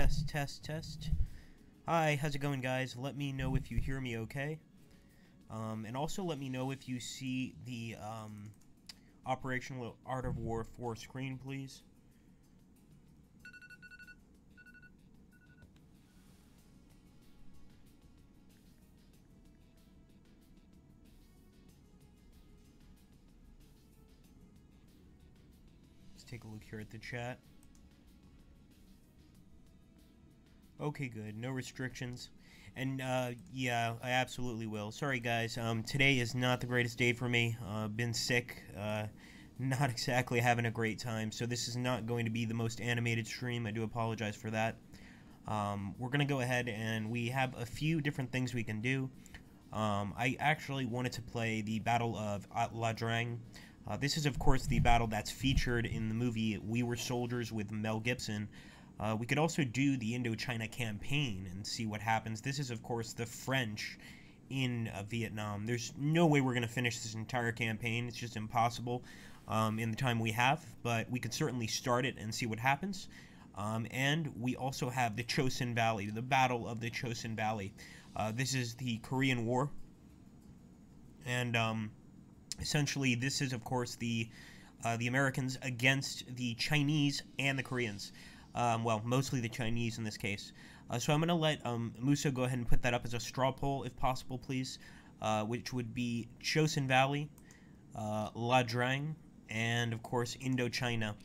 Test, test, test. Hi, how's it going, guys? Let me know if you hear me okay. And also let me know if you see the Operational Art of War 4 screen, please. Let's take a look here at the chat. Okay, good. No restrictions. And, yeah, I absolutely will. Sorry, guys. Today is not the greatest day for me. Been sick. Not exactly having a great time. So this is not going to be the most animated stream. I do apologize for that. We're going to go ahead and we have a few different things we can do. I actually wanted to play the Battle of La Drang. This is, of course, the battle that's featured in the movie We Were Soldiers with Mel Gibson. We could also do the Indochina campaign and see what happens. This is, of course, the French in Vietnam. There's no way we're going to finish this entire campaign. It's just impossible in the time we have, but we could certainly start it and see what happens. And we also have the Chosin Valley, the Battle of the Chosin Valley. This is the Korean War, and essentially this is, of course, the Americans against the Chinese and the Koreans. Well, mostly the Chinese in this case. So I'm going to let Musa go ahead and put that up as a straw poll, if possible, please, which would be Chosin Valley, La Drang, and, of course, Indochina,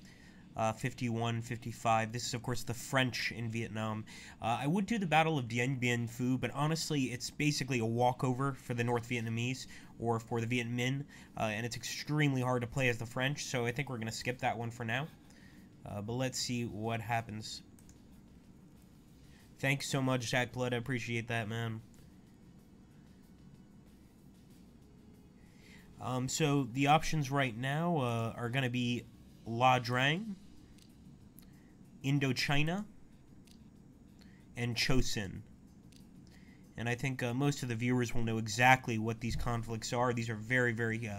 51, 55. This is, of course, the French in Vietnam. I would do the Battle of Dien Bien Phu, but honestly, it's basically a walkover for the North Vietnamese, or for the Viet Minh, and it's extremely hard to play as the French, so I think we're going to skip that one for now. But let's see what happens. Thanks so much, Jack Blood. I appreciate that, man. So the options right now are going to be La Drang, Indochina, and Chosin. And I think most of the viewers will know exactly what these conflicts are. These are very, very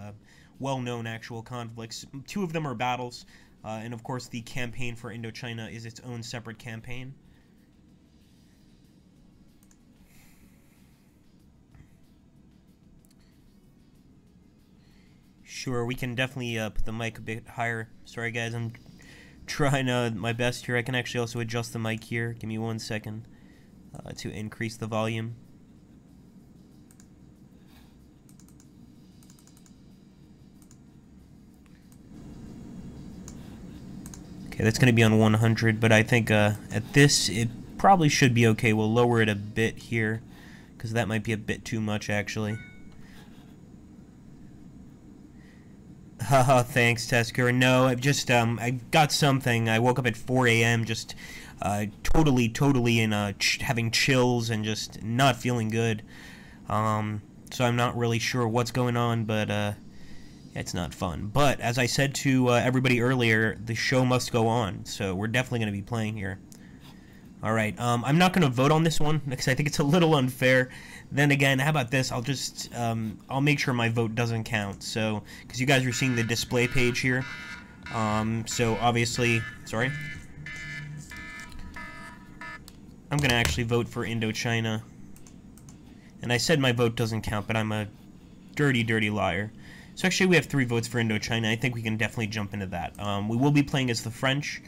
well-known actual conflicts. Two of them are battles. And of course, the campaign for Indochina is its own separate campaign. Sure, we can definitely put the mic a bit higher. Sorry, guys, I'm trying my best here. I can actually also adjust the mic here. Give me 1 second to increase the volume. Okay, that's going to be on 100, but I think at this, it probably should be okay. We'll lower it a bit here, because that might be a bit too much, actually. Haha, thanks, Tesker. No, I've just, I got something. I woke up at 4 a.m., just totally in, having chills and just not feeling good. So I'm not really sure what's going on, but, it's not fun. But, as I said to everybody earlier, the show must go on, so we're definitely going to be playing here. Alright, I'm not going to vote on this one, because I think it's a little unfair. Then again, how about this? I'll just, I'll make sure my vote doesn't count, so, because you guys are seeing the display page here. So, obviously, sorry. I'm going to actually vote for Indochina. And I said my vote doesn't count, but I'm a dirty, dirty liar. So actually we have 3 votes for Indochina. I think we can definitely jump into that. We will be playing as the French.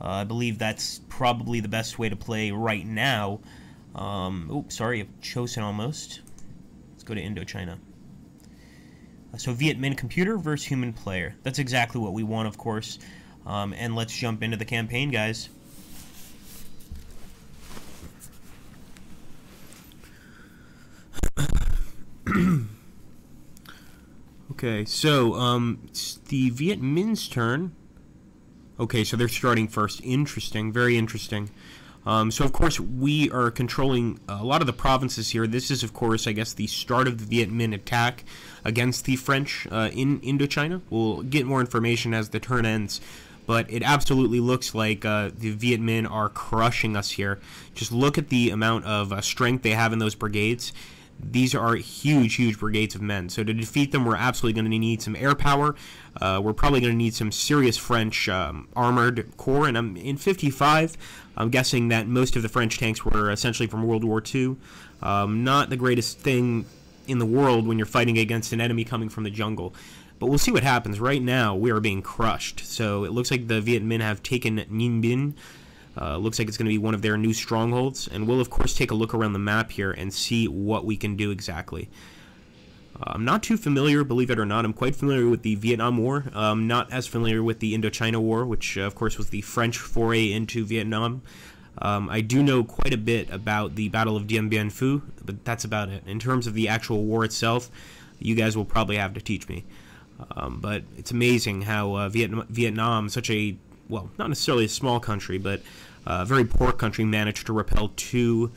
I believe that's probably the best way to play right now. Oops, sorry, I've chosen almost. Let's go to Indochina. So Viet Minh computer versus human player. That's exactly what we want, of course. And let's jump into the campaign, guys. Okay, so, it's the Viet Minh's turn. Okay, so they're starting first. Interesting, very interesting. So, of course, we are controlling a lot of the provinces here. This is, of course, I guess, the start of the Viet Minh attack against the French in Indochina. We'll get more information as the turn ends. But it absolutely looks like the Viet Minh are crushing us here. Just look at the amount of strength they have in those brigades. these are huge brigades of men. So to defeat them, we're absolutely going to need some air power. We're probably going to need some serious French armored corps. And in 55, I'm guessing that most of the French tanks were essentially from World War II. Not the greatest thing in the world when you're fighting against an enemy coming from the jungle. But we'll see what happens. Right now, we are being crushed. So it looks like the Viet Minh have taken Ninh Binh. Looks like it's going to be one of their new strongholds. And we'll, of course, take a look around the map here and see what we can do exactly. I'm not too familiar, believe it or not. I'm quite familiar with the Vietnam War. Not as familiar with the Indochina War, which, of course, was the French foray into Vietnam. I do know quite a bit about the Battle of Dien Bien Phu, but that's about it. In terms of the actual war itself, you guys will probably have to teach me. But it's amazing how Vietnam, such a, well, not necessarily a small country, but a very poor country, managed to repel two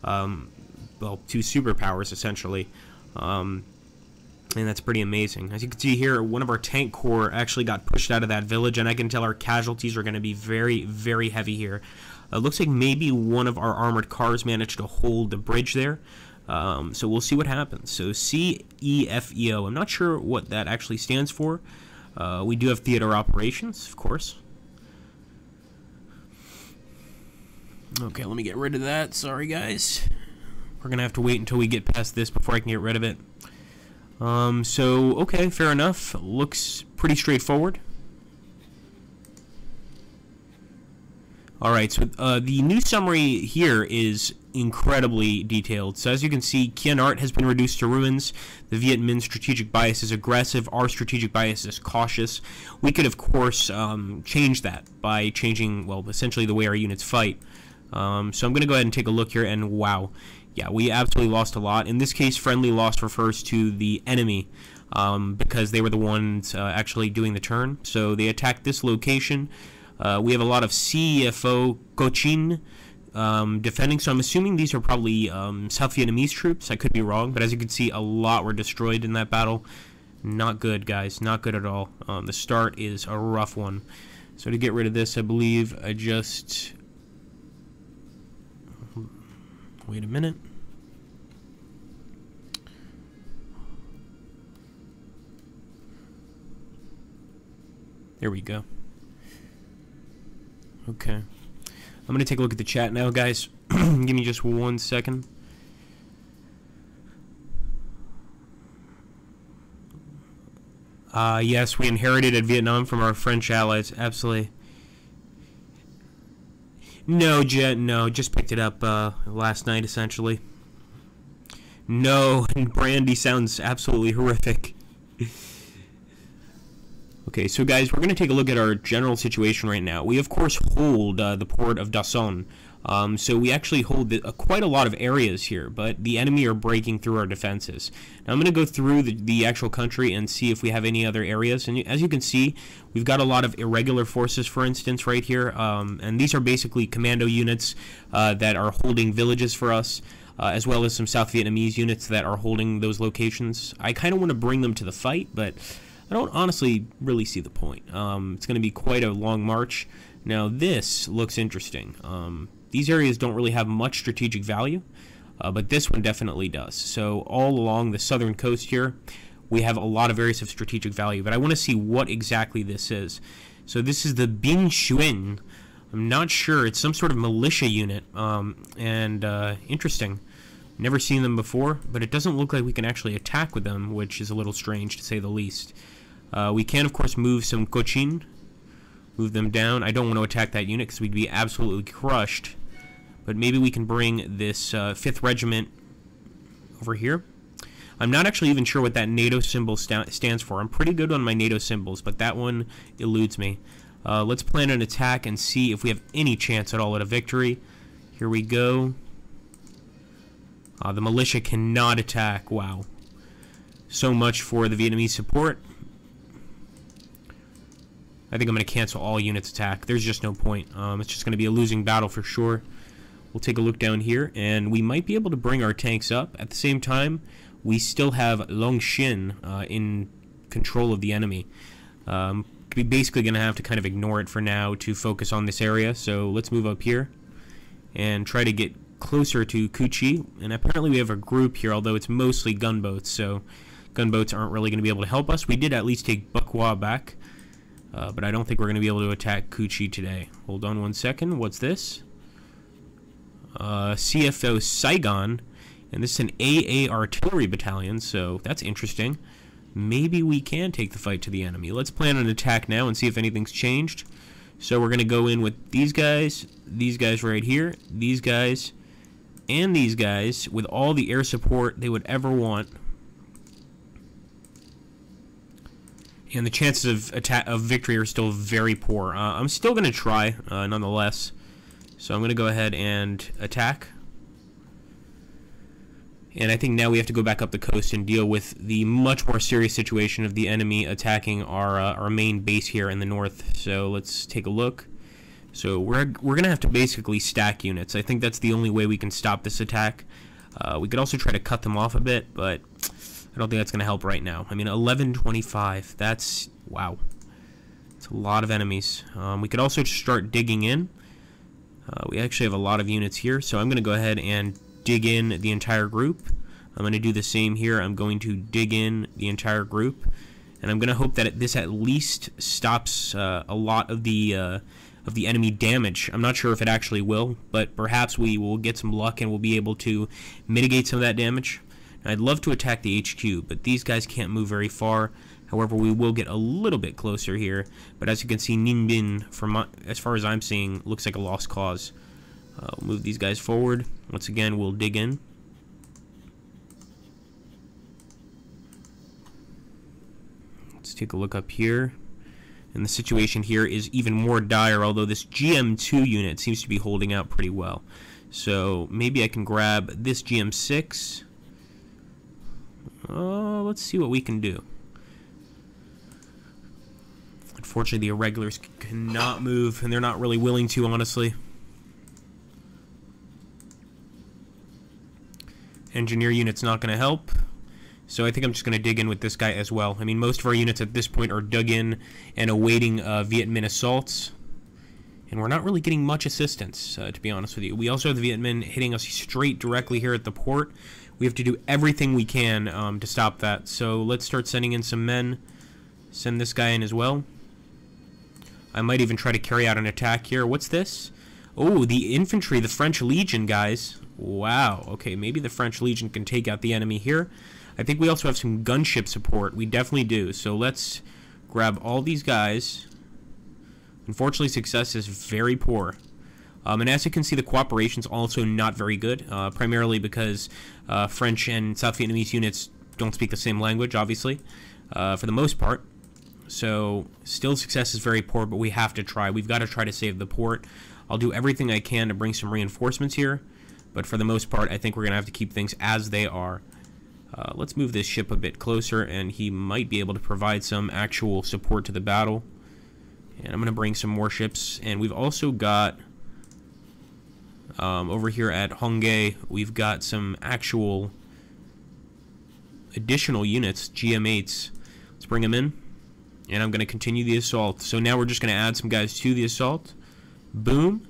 superpowers, essentially. And that's pretty amazing. As you can see here, one of our tank corps actually got pushed out of that village, and I can tell our casualties are going to be very heavy here. It looks like maybe one of our armored cars managed to hold the bridge there. So we'll see what happens. So CEFEO, I'm not sure what that actually stands for. We do have theater operations, of course. Okay, let me get rid of that. Sorry, guys. We're going to have to wait until we get past this before I can get rid of it. So, okay, fair enough. Looks pretty straightforward. Alright, so the new summary here is incredibly detailed. So as you can see, Kien Art has been reduced to ruins. The Viet Minh strategic bias is aggressive. Our strategic bias is cautious. We could, of course, change that by changing, well, essentially the way our units fight. So I'm going to go ahead and take a look here, and wow. Yeah, we absolutely lost a lot. In this case, friendly loss refers to the enemy because they were the ones actually doing the turn. So they attacked this location. We have a lot of CFO Cochin defending, so I'm assuming these are probably South Vietnamese troops. I could be wrong, but as you can see, a lot were destroyed in that battle. Not good, guys. Not good at all. The start is a rough one. So to get rid of this, I believe I just... Wait a minute. There we go. Okay. I'm going to take a look at the chat now, guys. Give me just 1 second. Yes, we inherited Vietnam from our French allies. Absolutely. No, Jet, no. Just picked it up last night, essentially. No, and Brandy sounds absolutely horrific. Okay, so guys, we're going to take a look at our general situation right now. We, of course, hold the port of Dawson. So we actually hold quite a lot of areas here, but the enemy are breaking through our defenses. Now I'm going to go through the actual country and see if we have any other areas. And as you can see, we've got a lot of irregular forces, for instance, right here. And these are basically commando units that are holding villages for us, as well as some South Vietnamese units that are holding those locations. I kind of want to bring them to the fight, but I don't honestly really see the point. It's going to be quite a long march. Now this looks interesting. These areas don't really have much strategic value, but this one definitely does. So all along the southern coast here, we have a lot of areas of strategic value, but I want to see what exactly this is. So this is the Binh Xuyen. I'm not sure. It's some sort of militia unit, interesting. Never seen them before, but it doesn't look like we can actually attack with them, which is a little strange to say the least. We can, of course, move some Cochin, move them down. I don't want to attack that unit because we'd be absolutely crushed. But maybe we can bring this 5th Regiment over here. I'm not actually even sure what that NATO symbol stands for. I'm pretty good on my NATO symbols, but that one eludes me. Let's plan an attack and see if we have any chance at all at a victory. Here we go. The militia cannot attack. Wow. So much for the Vietnamese support. I think I'm going to cancel all units attack. There's just no point. It's just going to be a losing battle for sure. We'll take a look down here, and we might be able to bring our tanks up. At the same time, we still have Long Xin in control of the enemy. We're basically going to have to kind of ignore it for now to focus on this area. So let's move up here and try to get closer to Kuchi, and apparently we have a group here, although it's mostly gunboats, so gunboats aren't really going to be able to help us. We did at least take Bukwah back, but I don't think we're going to be able to attack Kuchi today. Hold on one second. What's this? CFO Saigon, and this is an AA artillery battalion, so that's interesting. Maybe we can take the fight to the enemy. Let's plan an attack now and see if anything's changed. So we're going to go in with these guys right here, these guys, and these guys with all the air support they would ever want. And the chances of victory are still very poor. I'm still going to try, nonetheless. So I'm going to go ahead and attack. And I think now we have to go back up the coast and deal with the much more serious situation of the enemy attacking our main base here in the north. So let's take a look. So we're going to have to basically stack units. I think that's the only way we can stop this attack. We could also try to cut them off a bit, but I don't think that's going to help right now. I mean, 1125, that's, wow. It's a lot of enemies. We could also start digging in. We actually have a lot of units here, so I'm going to go ahead and dig in the entire group. I'm going to do the same here. I'm going to dig in the entire group, and I'm going to hope that this at least stops a lot of the enemy damage. I'm not sure if it actually will, but perhaps we will get some luck and we'll be able to mitigate some of that damage. Now, I'd love to attack the HQ, but these guys can't move very far. However, we will get a little bit closer here. But as you can see, Ninbin, as far as I'm seeing, looks like a lost cause. We'll move these guys forward. Once again, we'll dig in. Let's take a look up here. And the situation here is even more dire, although this GM2 unit seems to be holding out pretty well. So maybe I can grab this GM6. Let's see what we can do. Unfortunately, the irregulars cannot move, and they're not really willing to, honestly. Engineer unit's not going to help, so I think I'm just going to dig in with this guy as well. I mean, most of our units at this point are dug in and awaiting Viet Minh assaults, and we're not really getting much assistance, to be honest with you. We also have the Viet Minh hitting us straight directly here at the port. We have to do everything we can to stop that, so let's start sending in some men. Send this guy in as well. I might even try to carry out an attack here. What's this? Oh, the infantry, the French Legion, guys. Wow, okay, maybe the French Legion can take out the enemy here. I think we also have some gunship support. We definitely do. So let's grab all these guys. Unfortunately, success is very poor. And as you can see, the cooperation's also not very good, primarily because French and South Vietnamese units don't speak the same language, obviously, for the most part. So still success is very poor, but we have to try. We've got to try to save the port. I'll do everything I can to bring some reinforcements here. But for the most part, I think we're going to have to keep things as they are. Let's move this ship a bit closer, and he might be able to provide some actual support to the battle. And I'm going to bring some more ships. And we've also got, over here at Hongdae, we've got some actual additional units, GM8s. Let's bring them in. And I'm going to continue the assault. So now we're just going to add some guys to the assault. Boom.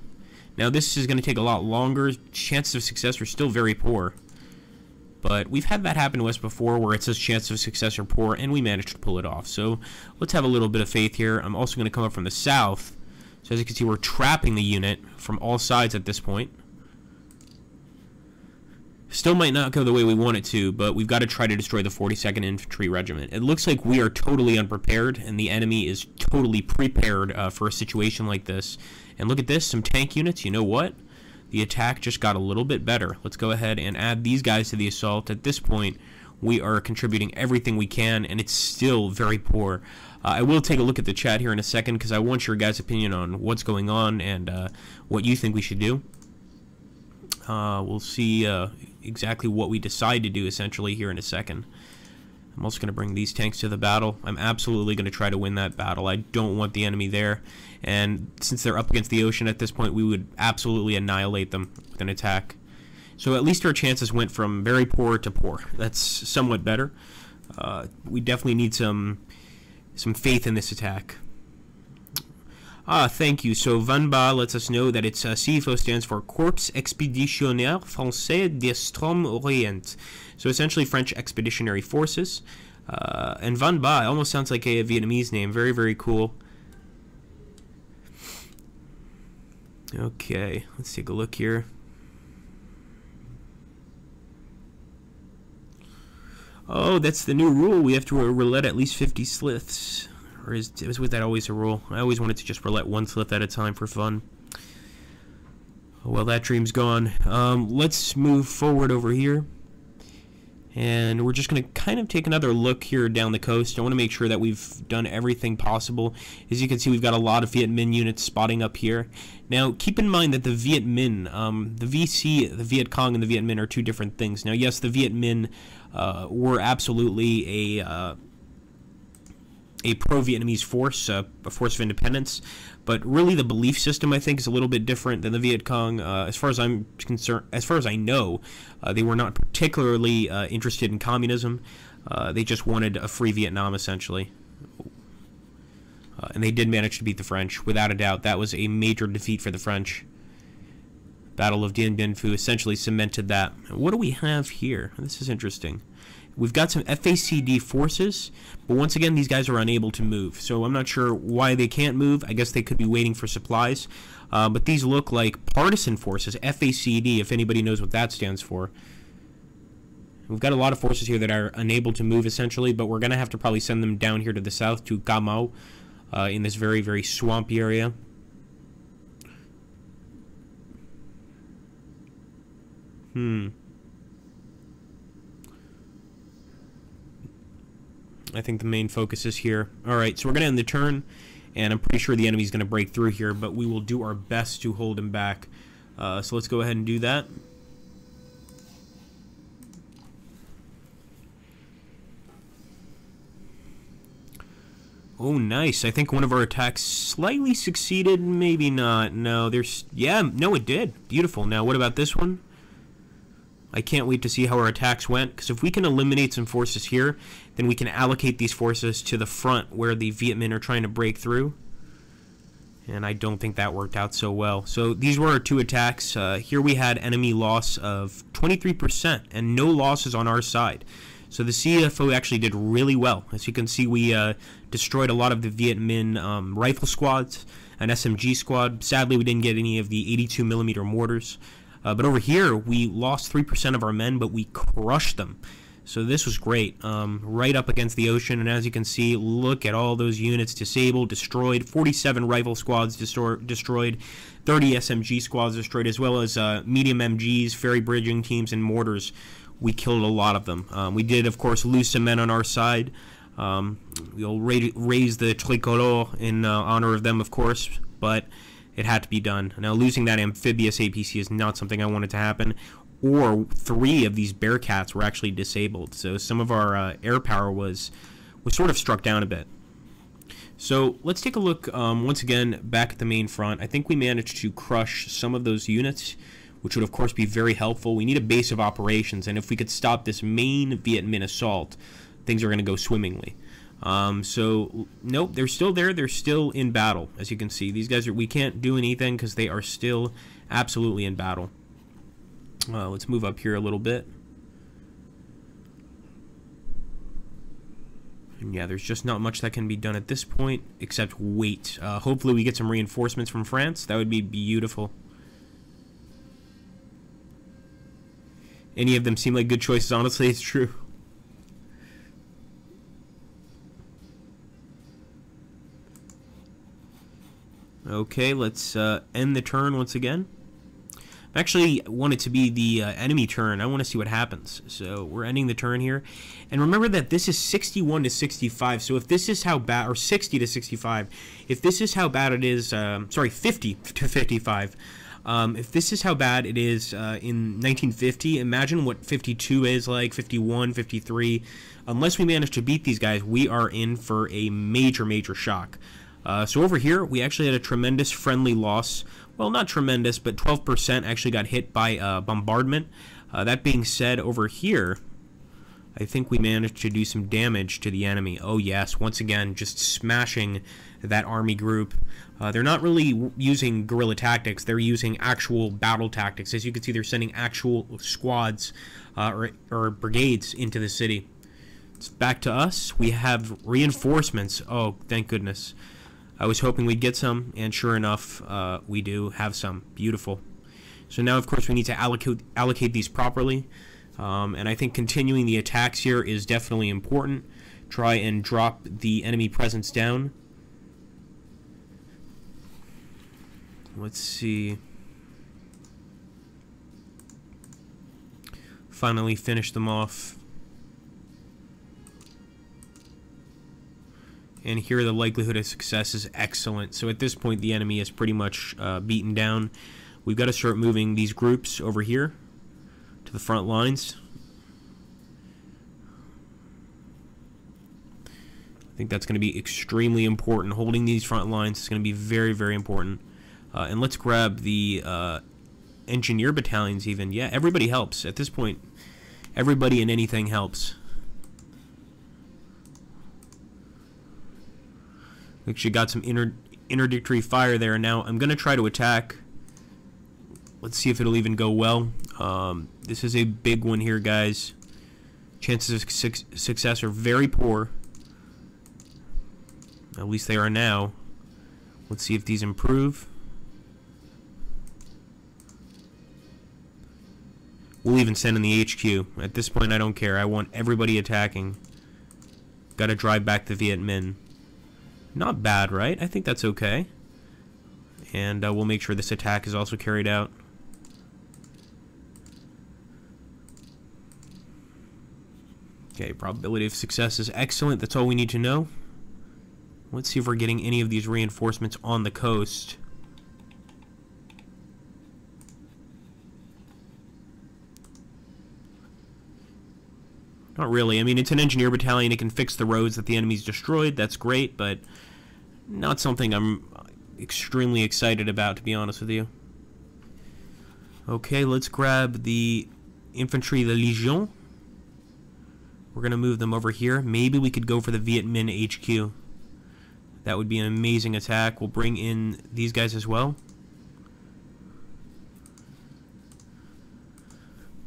Now this is going to take a lot longer. Chances of success are still very poor. But we've had that happen to us before where it says chances of success are poor, and we managed to pull it off. So let's have a little bit of faith here. I'm also going to come up from the south. So as you can see, we're trapping the unit from all sides at this point. Still might not go the way we want it to, but we've got to try to destroy the 42nd Infantry Regiment. It looks like we are totally unprepared, and the enemy is totally prepared for a situation like this. And look at this, some tank units. You know what? The attack just got a little bit better. Let's go ahead and add these guys to the assault. At this point, we are contributing everything we can, and it's still very poor. I will take a look at the chat here in a second, because I want your guys' opinion on what's going on and what you think we should do. We'll see exactly what we decide to do, essentially, here in a second. I'm also going to bring these tanks to the battle. I'm absolutely going to try to win that battle. I don't want the enemy there. And since they're up against the ocean at this point, we would absolutely annihilate them with an attack. So at least our chances went from very poor to poor. That's somewhat better. We definitely need some faith in this attack. Thank you. So Van Ba lets us know that its CFO stands for Corps Expéditionnaire Français d'Extrême-Orient. So essentially French Expeditionary Forces. And Van Ba almost sounds like a Vietnamese name. Very, very cool. Okay, let's take a look here. Oh, that's the new rule. We have to roulette at least 50 sliths. Or was that always a rule? I always wanted to just roulette one slith at a time for fun. Well, that dream's gone. Let's move forward over here. And we're just going to kind of take another look here down the coast. I want to make sure that we've done everything possible. As you can see, we've got a lot of Viet Minh units spotting up here. Now, keep in mind that the Viet Minh, the VC, the Viet Cong, and the Viet Minh are two different things. Now, yes, the Viet Minh were absolutely a pro-Vietnamese force, a force of independence, but really the belief system, I think, is a little bit different than the Viet Cong. As far as I'm concerned, as far as I know, they were not particularly interested in communism. They just wanted a free Vietnam, essentially. And they did manage to beat the French, without a doubt. That was a major defeat for the French. Battle of Dien Bien Phu essentially cemented that. What do we have here? This is interesting. We've got some FACD forces, but once again, these guys are unable to move. So I'm not sure why they can't move. I guess they could be waiting for supplies. But these look like partisan forces, FACD, if anybody knows what that stands for. We've got a lot of forces here that are unable to move, essentially, but we're going to have to probably send them down here to the south, to Ca Mau, in this very, very swampy area. I think the main focus is here. Alright, so we're going to end the turn, and I'm pretty sure the enemy's going to break through here, but we will do our best to hold him back. So let's go ahead and do that. Oh, nice. I think one of our attacks slightly succeeded. Maybe not. No, there's... Yeah, no, it did. Beautiful. Now, what about this one? I can't wait to see how our attacks went, because if we can eliminate some forces here, then we can allocate these forces to the front where the Viet Minh are trying to break through. And I don't think that worked out so well. So these were our two attacks. Here we had enemy loss of 23% and no losses on our side. So the CFO actually did really well. As you can see, we destroyed a lot of the Viet Minh rifle squads, an SMG squad. Sadly, we didn't get any of the 82mm mortars. But over here, we lost 3% of our men, but we crushed them. So this was great. Right up against the ocean, and as you can see, look at all those units disabled, destroyed. 47 rifle squads destroyed, 30 SMG squads destroyed, as well as medium MGs, ferry bridging teams, and mortars. We killed a lot of them. We did, of course, lose some men on our side. We'll raise the tricolor in honor of them, of course, but it had to be done. Now, losing that amphibious APC is not something I wanted to happen. Or 3 of these Bearcats were actually disabled. So some of our air power was sort of struck down a bit. So let's take a look once again back at the main front. I think we managed to crush some of those units, which would of course be very helpful. We need a base of operations, and if we could stop this main Viet Minh assault, things are going to go swimmingly. So nope, they're still there. They're still in battle. As you can see, these guys we can't do anything because they are still absolutely in battle. Let's move up here a little bit. And yeah, there's just not much that can be done at this point except wait. Hopefully we get some reinforcements from France. That would be beautiful. Any of them seem like good choices, honestly. It's true. Okay, let's end the turn once again. I actually want it to be the enemy turn. I want to see what happens. So we're ending the turn here. And remember that this is 61 to 65. So if this is how bad, or 60 to 65, if this is how bad it is, sorry, 50 to 55. If this is how bad it is in 1950, imagine what 52 is like, 51, 53. Unless we manage to beat these guys, we are in for a major, major shock. So over here, we actually had a tremendous friendly loss. Well, not tremendous, but 12% actually got hit by bombardment. That being said, over here, I think we managed to do some damage to the enemy. Oh yes, once again, just smashing that army group. They're not really using guerrilla tactics, they're using actual battle tactics. As you can see, they're sending actual squads or brigades into the city. It's back to us. We have reinforcements. Oh, thank goodness. I was hoping we'd get some, and sure enough, we do have some. Beautiful. So now, of course, we need to allocate these properly. And I think continuing the attacks here is definitely important. Try and drop the enemy presence down. Let's see. Finally finish them off. And here the likelihood of success is excellent. So at this point the enemy is pretty much beaten down. We've got to start moving these groups over here to the front lines. I think that's going to be extremely important. Holding these front lines is going to be very, very important. And let's grab the engineer battalions even. Yeah, everybody helps. At this point, everybody and anything helps. Actually got some interdictory fire there. Now I'm going to try to attack. Let's see if it'll even go well. This is a big one here, guys. Chances of success are very poor. At least they are now. Let's see if these improve. We'll even send in the HQ. At this point, I don't care. I want everybody attacking. Got to drive back the Viet Minh. Not bad, right? I think that's okay. And we'll make sure this attack is also carried out. Okay, probability of success is excellent. That's all we need to know. Let's see if we're getting any of these reinforcements on the coast. Not really. I mean, it's an engineer battalion. It can fix the roads that the enemy's destroyed. That's great, but not something I'm extremely excited about, to be honest with you. Okay, let's grab the infantry, the Légion. We're going to move them over here. Maybe we could go for the Viet Minh HQ. That would be an amazing attack. We'll bring in these guys as well.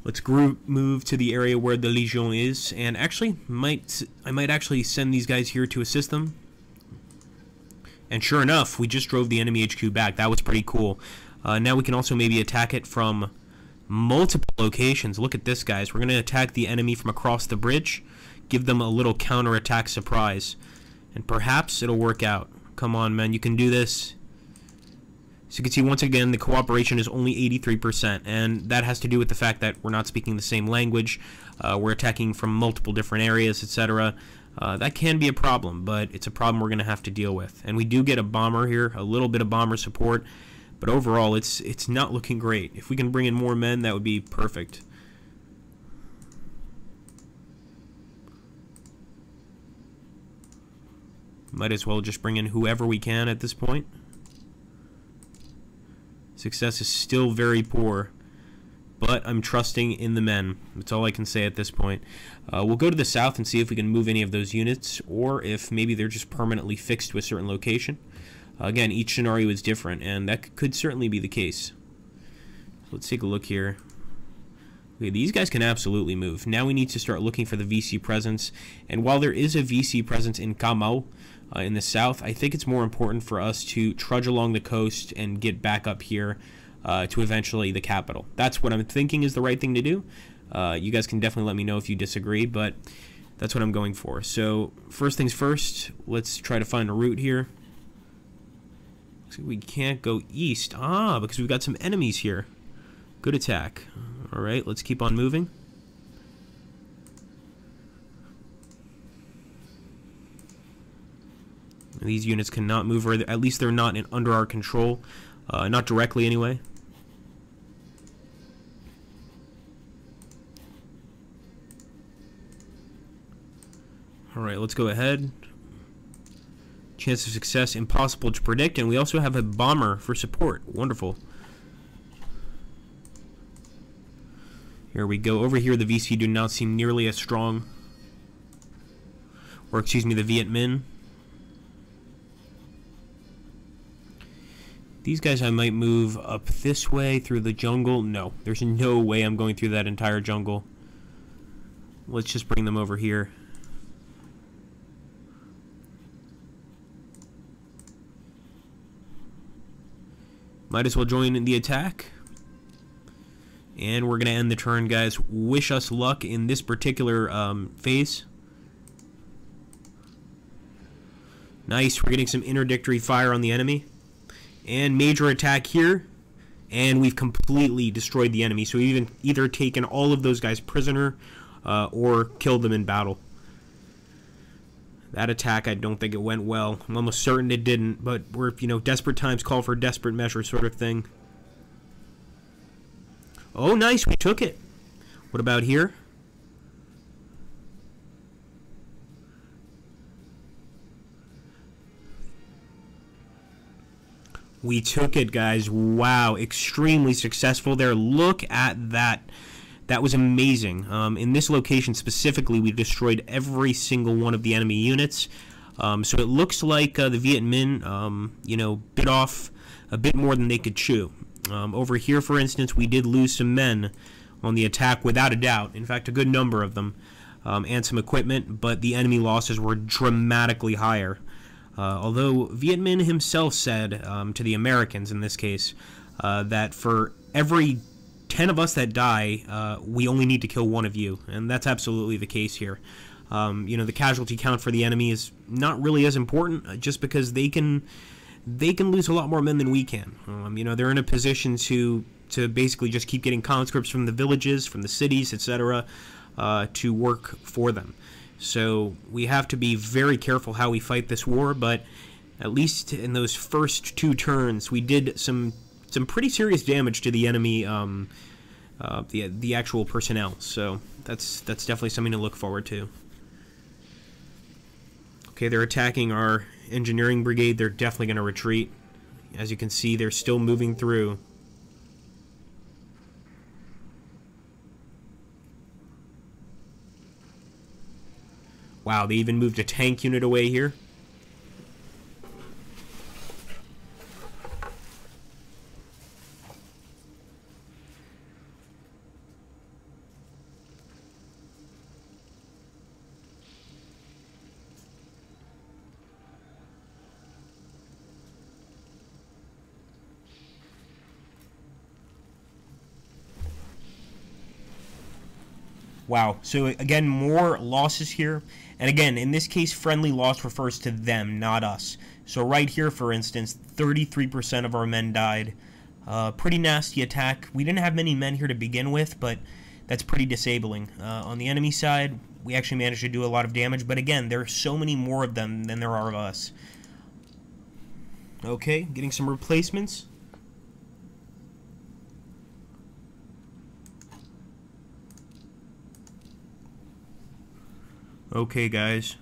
Let's move to the area where the Légion is, and actually, I might actually send these guys here to assist them. And sure enough, we just drove the enemy HQ back. That was pretty cool. Now we can also maybe attack it from multiple locations. Look at this, guys. We're going to attack the enemy from across the bridge, give them a little counterattack surprise, and perhaps it'll work out. Come on, man, you can do this. So you can see, once again, the cooperation is only 83%, and that has to do with the fact that we're not speaking the same language. We're attacking from multiple different areas, etc. That can be a problem, but it's a problem we're going to have to deal with. And we do get a bomber here, a little bit of bomber support, but overall, it's not looking great. If we can bring in more men, that would be perfect. Might as well just bring in whoever we can at this point. Success is still very poor, but I'm trusting in the men. That's all I can say at this point. We'll go to the south and see if we can move any of those units, or if maybe they're just permanently fixed to a certain location. Again, each scenario is different, and that could certainly be the case. Let's take a look here. Okay, these guys can absolutely move. Now we need to start looking for the VC presence, and while there is a VC presence in Ca Mau, in the south, I think it's more important for us to trudge along the coast and get back up here to eventually the capital. That's what I'm thinking is the right thing to do. You guys can definitely let me know if you disagree, but that's what I'm going for. So first things first, let's try to find a route here. Looks like we can't go east. Because we've got some enemies here. Good attack. Alright, let's keep on moving. These units cannot move, or at least they're not under our control. Not directly, anyway. Alright, let's go ahead. Chance of success, impossible to predict, and we also have a bomber for support. Wonderful. Here we go. Over here, the VC do not seem nearly as strong. Or excuse me, the Viet Minh. These guys I might move up this way through the jungle. No, there's no way I'm going through that entire jungle. Let's just bring them over here. Might as well join in the attack. And we're going to end the turn, guys. Wish us luck in this particular phase. Nice, we're getting some interdictory fire on the enemy. And major attack here. And we've completely destroyed the enemy. So we've either taken all of those guys prisoner or killed them in battle. That attack, I don't think it went well. I'm almost certain it didn't, but we're, desperate times call for desperate measures sort of thing. Oh, nice, we took it. What about here? We took it, guys. Wow, extremely successful there. Look at that. That was amazing. In this location specifically, we destroyed every single one of the enemy units. So it looks like the Viet Minh, bit off a bit more than they could chew. Over here, for instance, we did lose some men on the attack, without a doubt. In fact, a good number of them, and some equipment, but the enemy losses were dramatically higher. Although Viet Minh himself said to the Americans, in this case, that for every 10 of us that die, we only need to kill one of you, and that's absolutely the case here. The casualty count for the enemy is not really as important, just because they can lose a lot more men than we can. They're in a position to basically just keep getting conscripts from the villages, from the cities, etc., to work for them. So we have to be very careful how we fight this war, but at least in those first 2 turns, we did some pretty serious damage to the enemy, the actual personnel. So that's definitely something to look forward to. Okay, they're attacking our engineering brigade. They're definitely going to retreat. As you can see, they're still moving through. Wow, they even moved a tank unit away here. Wow, so again, more losses here. And again, in this case, friendly loss refers to them, not us. So right here, for instance, 33% of our men died. Pretty nasty attack. We didn't have many men here to begin with, but that's pretty disabling. On the enemy side, we actually managed to do a lot of damage. But again, there are so many more of them than there are of us. Okay, getting some replacements. Okay, guys.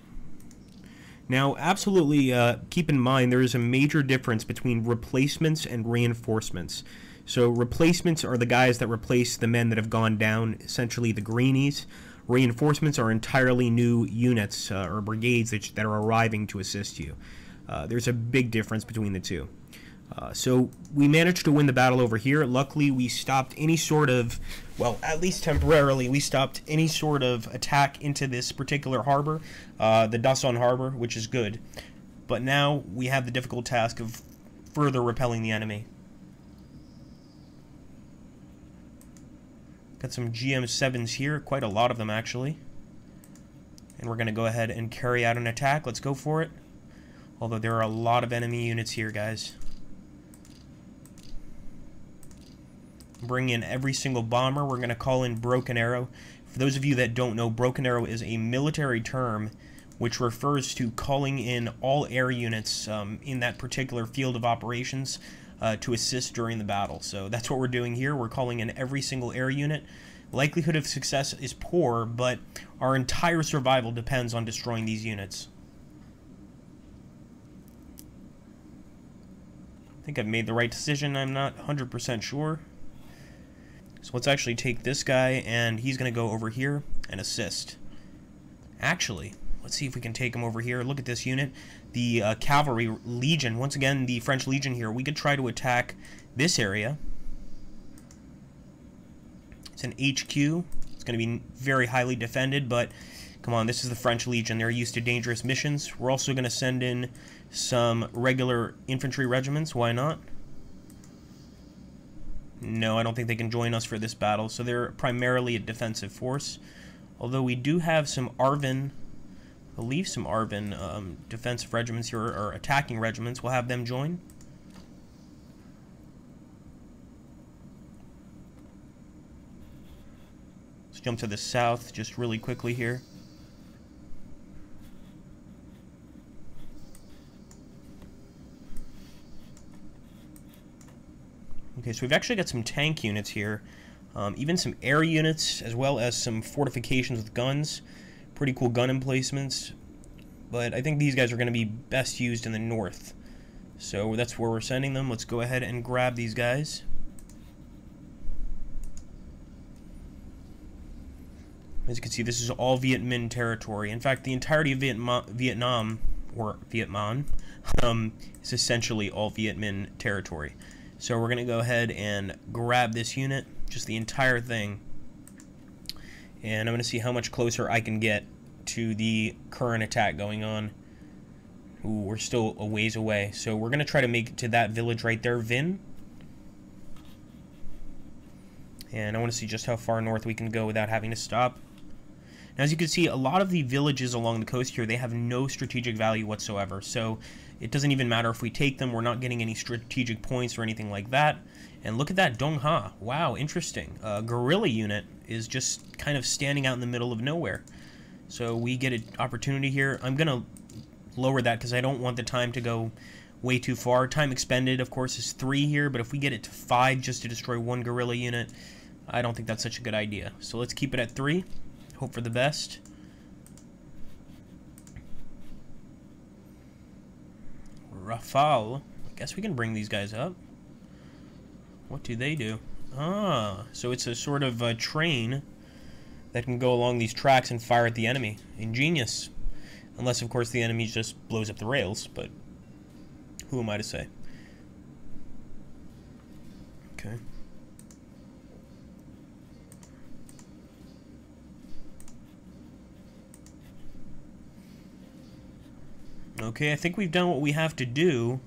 Now, absolutely keep in mind there is a major difference between replacements and reinforcements. So replacements are the guys that replace the men that have gone down, essentially the greenies. Reinforcements are entirely new units or brigades that are arriving to assist you. There's a big difference between the two. So we managed to win the battle over here. Luckily, we stopped any sort of, well, at least temporarily, we stopped any sort of attack into this particular harbor, the Dasan Harbor, which is good. But now we have the difficult task of further repelling the enemy. Got some GM7s here, quite a lot of them actually. And we're going to go ahead and carry out an attack. Let's go for it. Although there are a lot of enemy units here, guys. Bring in every single bomber. We're going to call in Broken Arrow. For those of you that don't know, Broken Arrow is a military term which refers to calling in all air units in that particular field of operations to assist during the battle. So that's what we're doing here. We're calling in every single air unit. Likelihood of success is poor, but our entire survival depends on destroying these units. I think I've made the right decision. I'm not 100% sure. So let's actually take this guy, and he's going to go over here and assist. Actually, Let's see if we can take them over here. Look at this unit. The Cavalry Legion. Once again, the French Legion here. We could try to attack this area. It's an HQ. It's going to be very highly defended, but come on, this is the French Legion. They're used to dangerous missions. We're also going to send in some regular infantry regiments. Why not? No, I don't think they can join us for this battle, so they're primarily a defensive force. Although we do have some Arvin, I believe some Arvin defensive regiments here, or attacking regiments. We'll have them join. Let's jump to the south just really quickly here. Okay, so we've actually got some tank units here, even some air units, as well as some fortifications with guns. Pretty cool gun emplacements, but I think these guys are going to be best used in the north. So that's where we're sending them. Let's go ahead and grab these guys. As you can see, this is all Viet Minh territory. In fact, the entirety of Vietnam, is essentially all Viet Minh territory. So we're going to go ahead and grab this unit, just the entire thing. And I'm going to see how much closer I can get to the current attack going on. Ooh, we're still a ways away. So we're going to try to make it to that village right there, Vinh. And I want to see just how far north we can go without having to stop. Now, as you can see, a lot of the villages along the coast here, they have no strategic value whatsoever. So it doesn't even matter if we take them. We're not getting any strategic points or anything like that. And look at that, Dong Ha. Wow, interesting. Guerrilla unit is just kind of standing out in the middle of nowhere. So we get an opportunity here. I'm going to lower that because I don't want the time to go way too far. Time expended, of course, is 3 here. But if we get it to 5 just to destroy 1 guerrilla unit, I don't think that's such a good idea. So let's keep it at 3. Hope for the best. Rafale. I guess we can bring these guys up. What do they do? Ah, so it's a sort of a train that can go along these tracks and fire at the enemy. Ingenious. Unless, of course, the enemy just blows up the rails, but who am I to say? Okay. Okay, I think we've done what we have to do,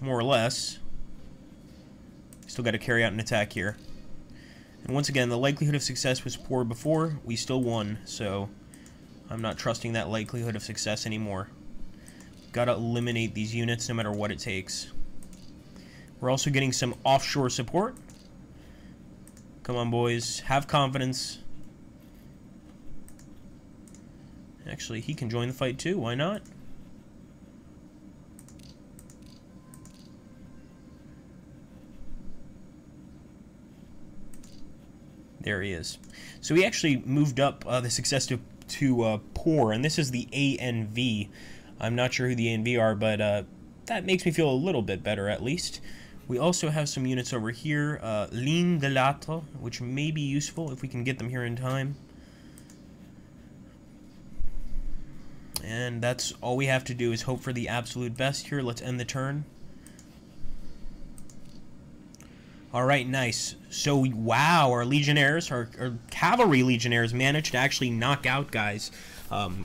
more or less. Still got to carry out an attack here. And once again, the likelihood of success was poor before. We still won, so I'm not trusting that likelihood of success anymore. Got to eliminate these units no matter what it takes. We're also getting some offshore support. Come on, boys. Have confidence. Actually, he can join the fight too. Why not? There he is. So he actually moved up the success to poor, and this is the ANV. I'm not sure who the ANV are, but that makes me feel a little bit better at least. We also have some units over here, Ligne de Latre, which may be useful if we can get them here in time. And that's all we have to do is hope for the absolute best here. Let's end the turn. Alright, nice. So, wow, our legionnaires, our cavalry legionnaires managed to actually knock out, guys,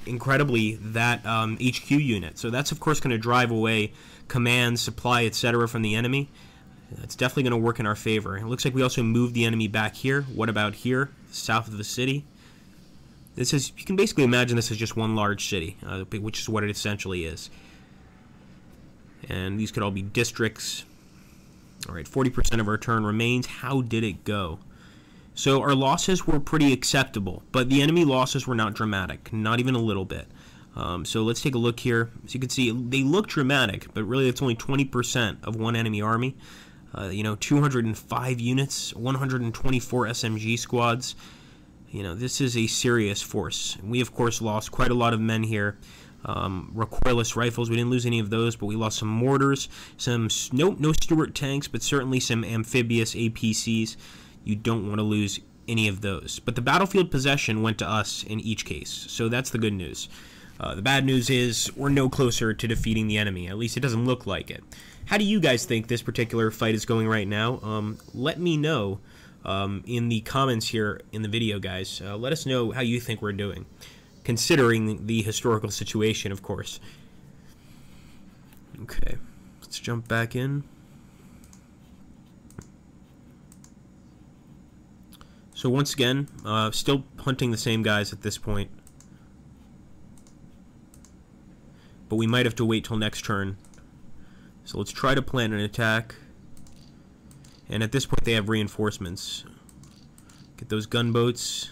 incredibly, that HQ unit. So that's, of course, going to drive away command, supply, etc. from the enemy. That's definitely going to work in our favor. It looks like we also moved the enemy back here. What about here, south of the city? This is, you can basically imagine this as just one large city, which is what it essentially is. And these could all be districts. Alright, 40% of our turn remains. How did it go? So our losses were pretty acceptable, but the enemy losses were not dramatic, not even a little bit. So let's take a look here. As you can see, they look dramatic, but really it's only 20% of one enemy army. 205 units, 124 SMG squads. This is a serious force. We, of course, lost quite a lot of men here. Recoilless rifles, we didn't lose any of those, but we lost some mortars, no Stuart tanks, but certainly some amphibious APCs. You don't want to lose any of those. But the battlefield possession went to us in each case, so that's the good news. The bad news is we're no closer to defeating the enemy. At least it doesn't look like it. How do you guys think this particular fight is going right now? Let me know in the comments here in the video, guys. Let us know how you think we're doing, considering the historical situation, of course. Okay, let's jump back in. So once again, still hunting the same guys at this point. But we might have to wait till next turn. So let's try to plan an attack. And at this point they have reinforcements. Get those gunboats.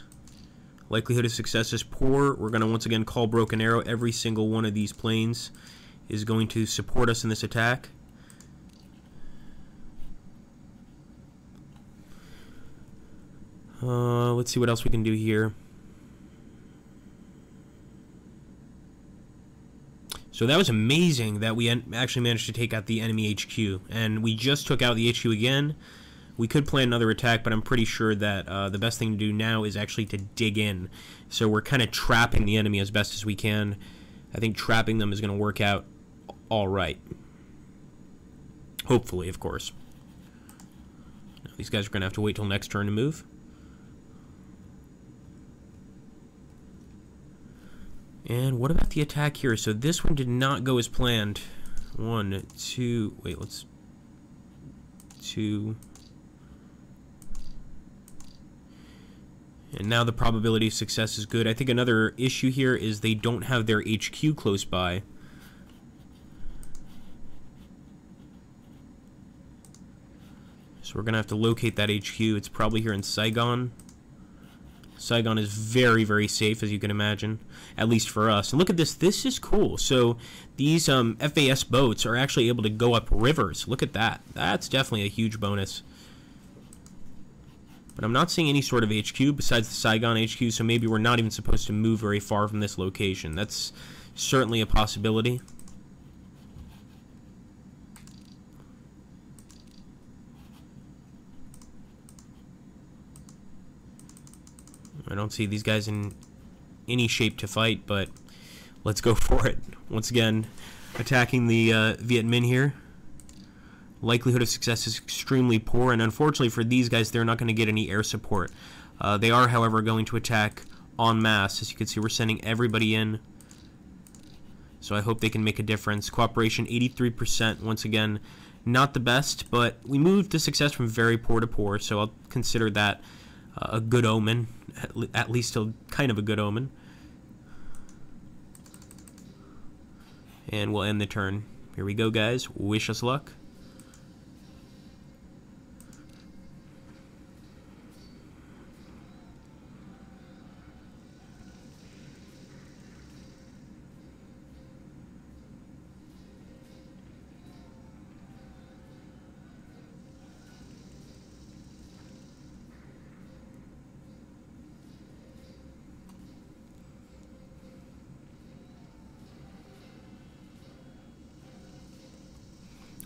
Likelihood of success is poor. We're going to once again call Broken Arrow. Every single one of these planes is going to support us in this attack. Let's see what else we can do here. So that was amazing that we actually managed to take out the enemy HQ. And we just took out the HQ again. We could plan another attack, but I'm pretty sure that the best thing to do now is actually to dig in. So we're kind of trapping the enemy as best as we can. I think trapping them is going to work out all right. Hopefully, of course. Now, these guys are going to have to wait till next turn to move. And what about the attack here? So this one did not go as planned. 1, 2, wait, let's... 2... And now the probability of success is good. I think another issue here is they don't have their HQ close by. So we're going to have to locate that HQ. It's probably here in Saigon. Saigon is very, very safe, as you can imagine, at least for us. And look at this. This is cool. So these FAS boats are actually able to go up rivers. Look at that. That's definitely a huge bonus. But I'm not seeing any sort of HQ besides the Saigon HQ, so maybe we're not even supposed to move very far from this location. That's certainly a possibility. I don't see these guys in any shape to fight, but let's go for it. Once again, attacking the Viet Minh here. Likelihood of success is extremely poor, and unfortunately for these guys, they're not going to get any air support. They are, however, going to attack en masse. As you can see, we're sending everybody in. So I hope they can make a difference. Cooperation, 83%. Once again, not the best, but we moved to success from very poor to poor, so I'll consider that a good omen. At least a kind of a good omen. And we'll end the turn. Here we go, guys. Wish us luck.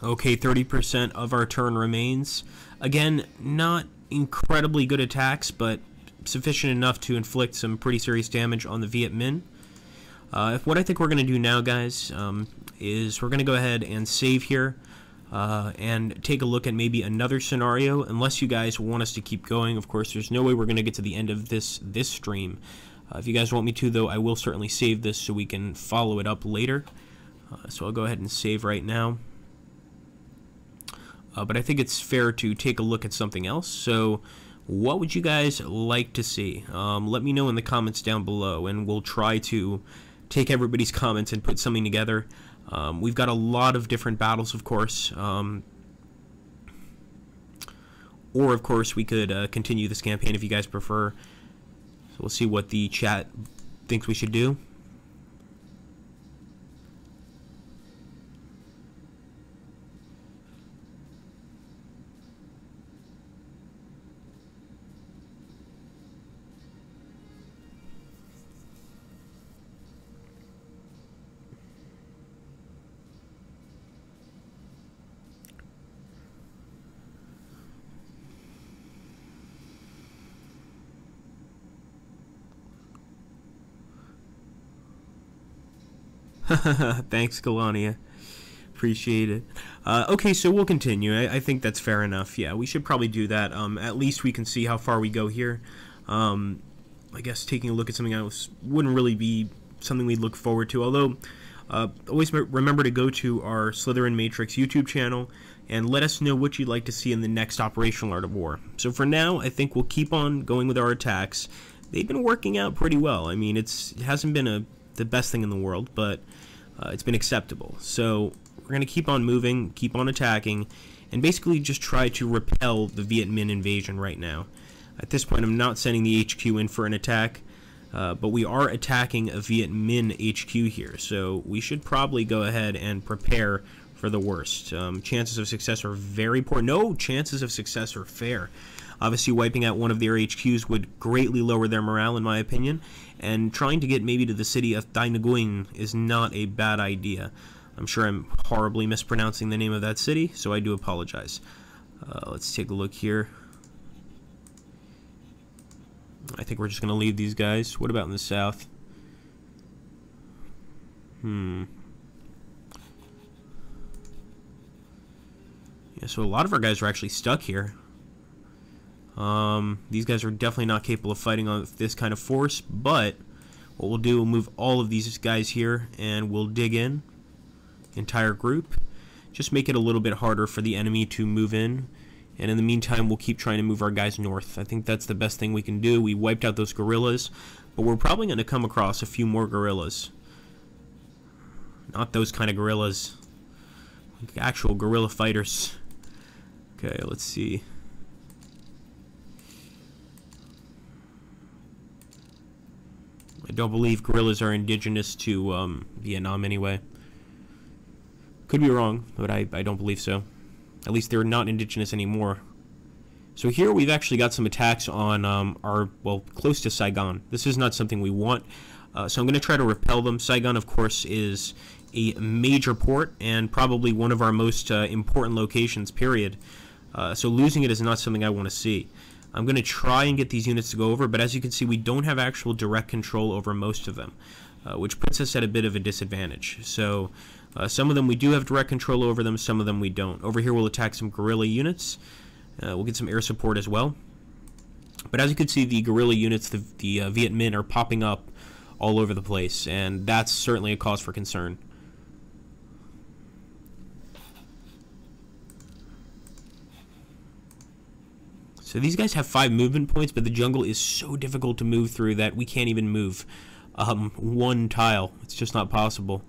Okay, 30% of our turn remains. Again, not incredibly good attacks, but sufficient enough to inflict some pretty serious damage on the Viet Minh. What I think we're going to do now, guys, is we're going to go ahead and save here and take a look at maybe another scenario. Unless you guys want us to keep going, of course, there's no way we're going to get to the end of this stream. If you guys want me to, though, I will certainly save this so we can follow it up later. So I'll go ahead and save right now. But I think it's fair to take a look at something else. So what would you guys like to see? Let me know in the comments down below, and we'll try to take everybody's comments and put something together. We've got a lot of different battles, of course. Or, of course, we could continue this campaign if you guys prefer. So we'll see what the chat thinks we should do. Thanks, Kalania. Appreciate it. Okay, so we'll continue. I think that's fair enough. Yeah, we should probably do that. At least we can see how far we go here. I guess taking a look at something else wouldn't really be something we'd look forward to. Although, always remember to go to our Slytherin Matrix YouTube channel and let us know what you'd like to see in the next Operational Art of War. So for now, I think we'll keep on going with our attacks. They've been working out pretty well. I mean, it hasn't been the best thing in the world, but it's been acceptable. So we're going to keep on moving, keep on attacking, and basically just try to repel the Viet Minh invasion right now. At this point, I'm not sending the HQ in for an attack, but we are attacking a Viet Minh HQ here, so we should probably go ahead and prepare for the worst. Chances of success are very poor. No chances of success are fair. Obviously, wiping out one of their HQs would greatly lower their morale, in my opinion, and trying to get maybe to the city of Dai Nguyen is not a bad idea. I'm sure I'm horribly mispronouncing the name of that city, so I do apologize. Let's take a look here. I think we're just going to leave these guys. What about in the south? Yeah, so a lot of our guys are actually stuck here. These guys are definitely not capable of fighting on this kind of force, but what we'll do, we'll move all of these guys here, and we'll dig in. Entire group. Just make it a little bit harder for the enemy to move in. And in the meantime, we'll keep trying to move our guys north. I think that's the best thing we can do. We wiped out those guerrillas, but we're probably going to come across a few more guerrillas. Not those kind of guerrillas. Like actual guerrilla fighters. Okay, let's see. I don't believe guerrillas are indigenous to Vietnam anyway. Could be wrong, but I don't believe so. At least they're not indigenous anymore. So here we've actually got some attacks on close to Saigon. This is not something we want, so I'm going to try to repel them. Saigon, of course, is a major port and probably one of our most important locations, period. So losing it is not something I want to see. I'm going to try and get these units to go over, but as you can see, we don't have actual direct control over most of them, which puts us at a bit of a disadvantage. So some of them we do have direct control over them, some of them we don't. Over here we'll attack some guerrilla units. We'll get some air support as well. But as you can see, the guerrilla units, the Viet Minh, are popping up all over the place, and that's certainly a cause for concern. So these guys have 5 movement points, but the jungle is so difficult to move through that we can't even move one tile. It's just not possible.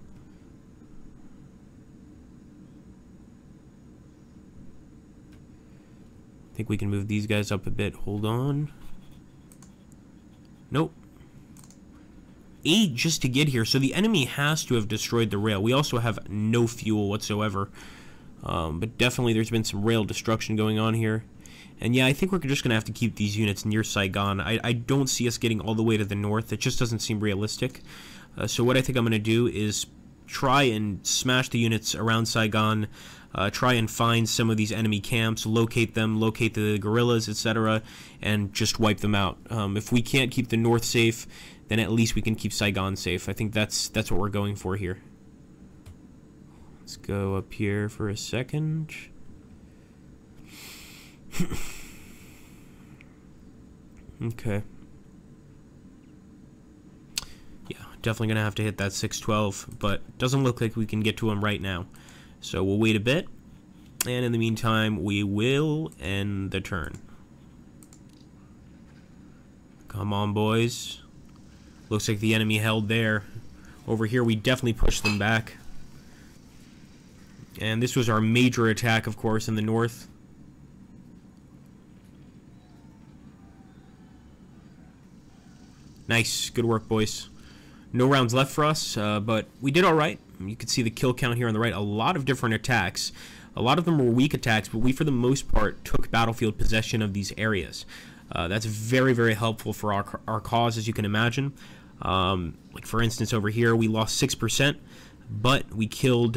I think we can move these guys up a bit. Hold on. Nope. 8 just to get here. So the enemy has to have destroyed the rail. We also have no fuel whatsoever. But definitely there's been some rail destruction going on here. And yeah, I think we're just going to have to keep these units near Saigon. I don't see us getting all the way to the north. It just doesn't seem realistic. So what I think I'm going to do is try and smash the units around Saigon, try and find some of these enemy camps, locate them, locate the guerrillas, etc., and just wipe them out. If we can't keep the north safe, then at least we can keep Saigon safe. I think that's what we're going for here. Let's go up here for a second. Okay. Yeah, definitely gonna have to hit that 612, but doesn't look like we can get to him right now. So we'll wait a bit, and in the meantime, we will end the turn. Come on, boys. Looks like the enemy held there. Over here, we definitely pushed them back. And this was our major attack, of course, in the north. Nice. Good work, boys. No rounds left for us, but we did all right. You can see the kill count here on the right. A lot of different attacks. A lot of them were weak attacks, but we, for the most part, took battlefield possession of these areas. That's very, very helpful for our cause, as you can imagine. Like, for instance, over here, we lost 6%, but we killed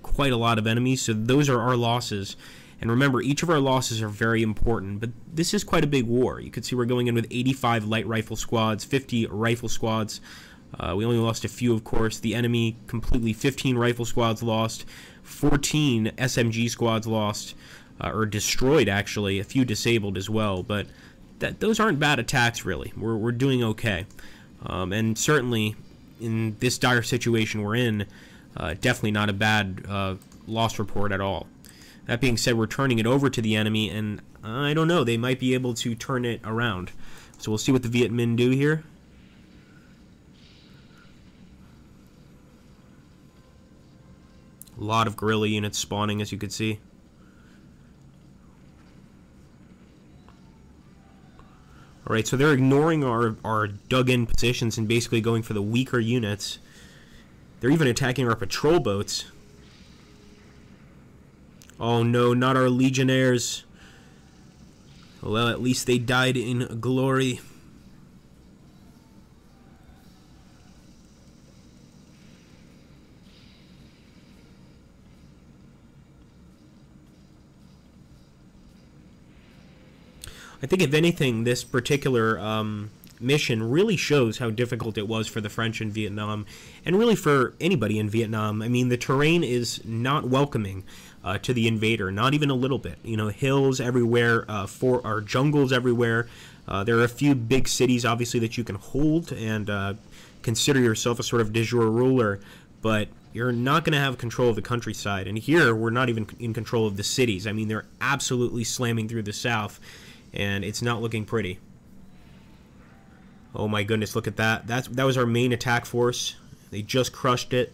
quite a lot of enemies, so those are our losses. And remember, each of our losses are very important, but this is quite a big war. You can see we're going in with 85 light rifle squads, 50 rifle squads. We only lost a few, of course. The enemy completely 15 rifle squads lost, 14 SMG squads lost, or destroyed, actually. A few disabled as well, but those aren't bad attacks, really. We're doing okay. And certainly, in this dire situation we're in, definitely not a bad loss report at all. That being said, we're turning it over to the enemy, and I don't know, they might be able to turn it around. So we'll see what the Viet Minh do here. A lot of guerrilla units spawning, as you can see. Alright, so they're ignoring our dug-in positions and basically going for the weaker units. They're even attacking our patrol boats. Oh no, not our legionnaires. Well, at least they died in glory. I think, if anything, this particular mission really shows how difficult it was for the French in Vietnam, and really for anybody in Vietnam. I mean, the terrain is not welcoming to the invader, not even a little bit. You know, hills everywhere, jungles everywhere. There are a few big cities, obviously, that you can hold and consider yourself a sort of de jure ruler, but you're not going to have control of the countryside. And here, we're not even in control of the cities. I mean, they're absolutely slamming through the south, and it's not looking pretty. Oh my goodness, look at that. That was our main attack force. They just crushed it.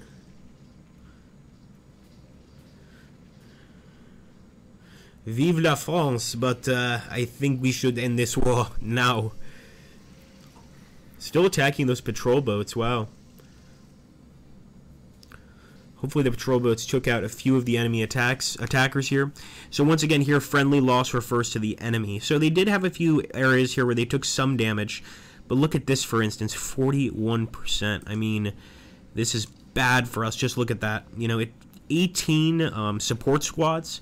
Vive la France, but I think we should end this war now. Still attacking those patrol boats, wow. Hopefully the patrol boats took out a few of the enemy attackers here. So once again here, friendly loss refers to the enemy. So they did have a few areas here where they took some damage. But look at this, for instance, 41%. I mean, this is bad for us. Just look at that. You know, 18 support squads.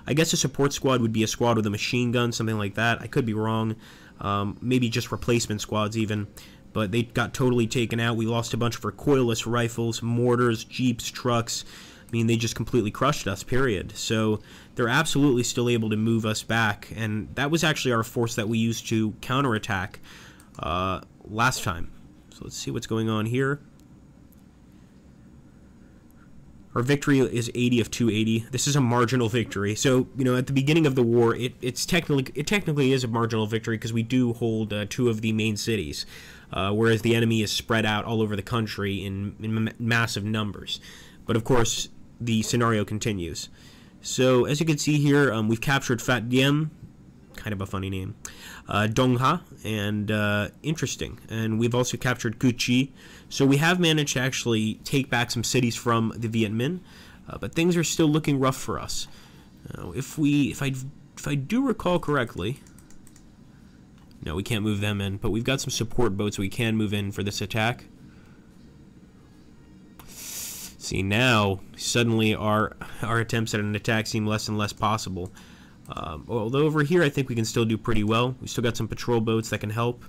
I guess a support squad would be a squad with a machine gun, something like that. I could be wrong. Maybe just replacement squads even. But they got totally taken out. We lost a bunch of recoilless rifles, mortars, jeeps, trucks. I mean, they just completely crushed us, period. So they're absolutely still able to move us back. And that was actually our force that we used to counterattack last time. So let's see what's going on here. Our victory is 80 of 280. This is a marginal victory. So, you know, at the beginning of the war, it technically is a marginal victory because we do hold 2 of the main cities, whereas the enemy is spread out all over the country in massive numbers. But of course, the scenario continues. So, as you can see here, we've captured Phat Diem, kind of a funny name, Dong Ha, and interesting. And we've also captured Cu Chi. So we have managed to actually take back some cities from the Viet Minh, but things are still looking rough for us. If I do recall correctly, no, we can't move them in, but we've got some support boats we can move in for this attack. See, now suddenly our attempts at an attack seem less and less possible. Although over here I think we can still do pretty well. We still got some patrol boats that can help.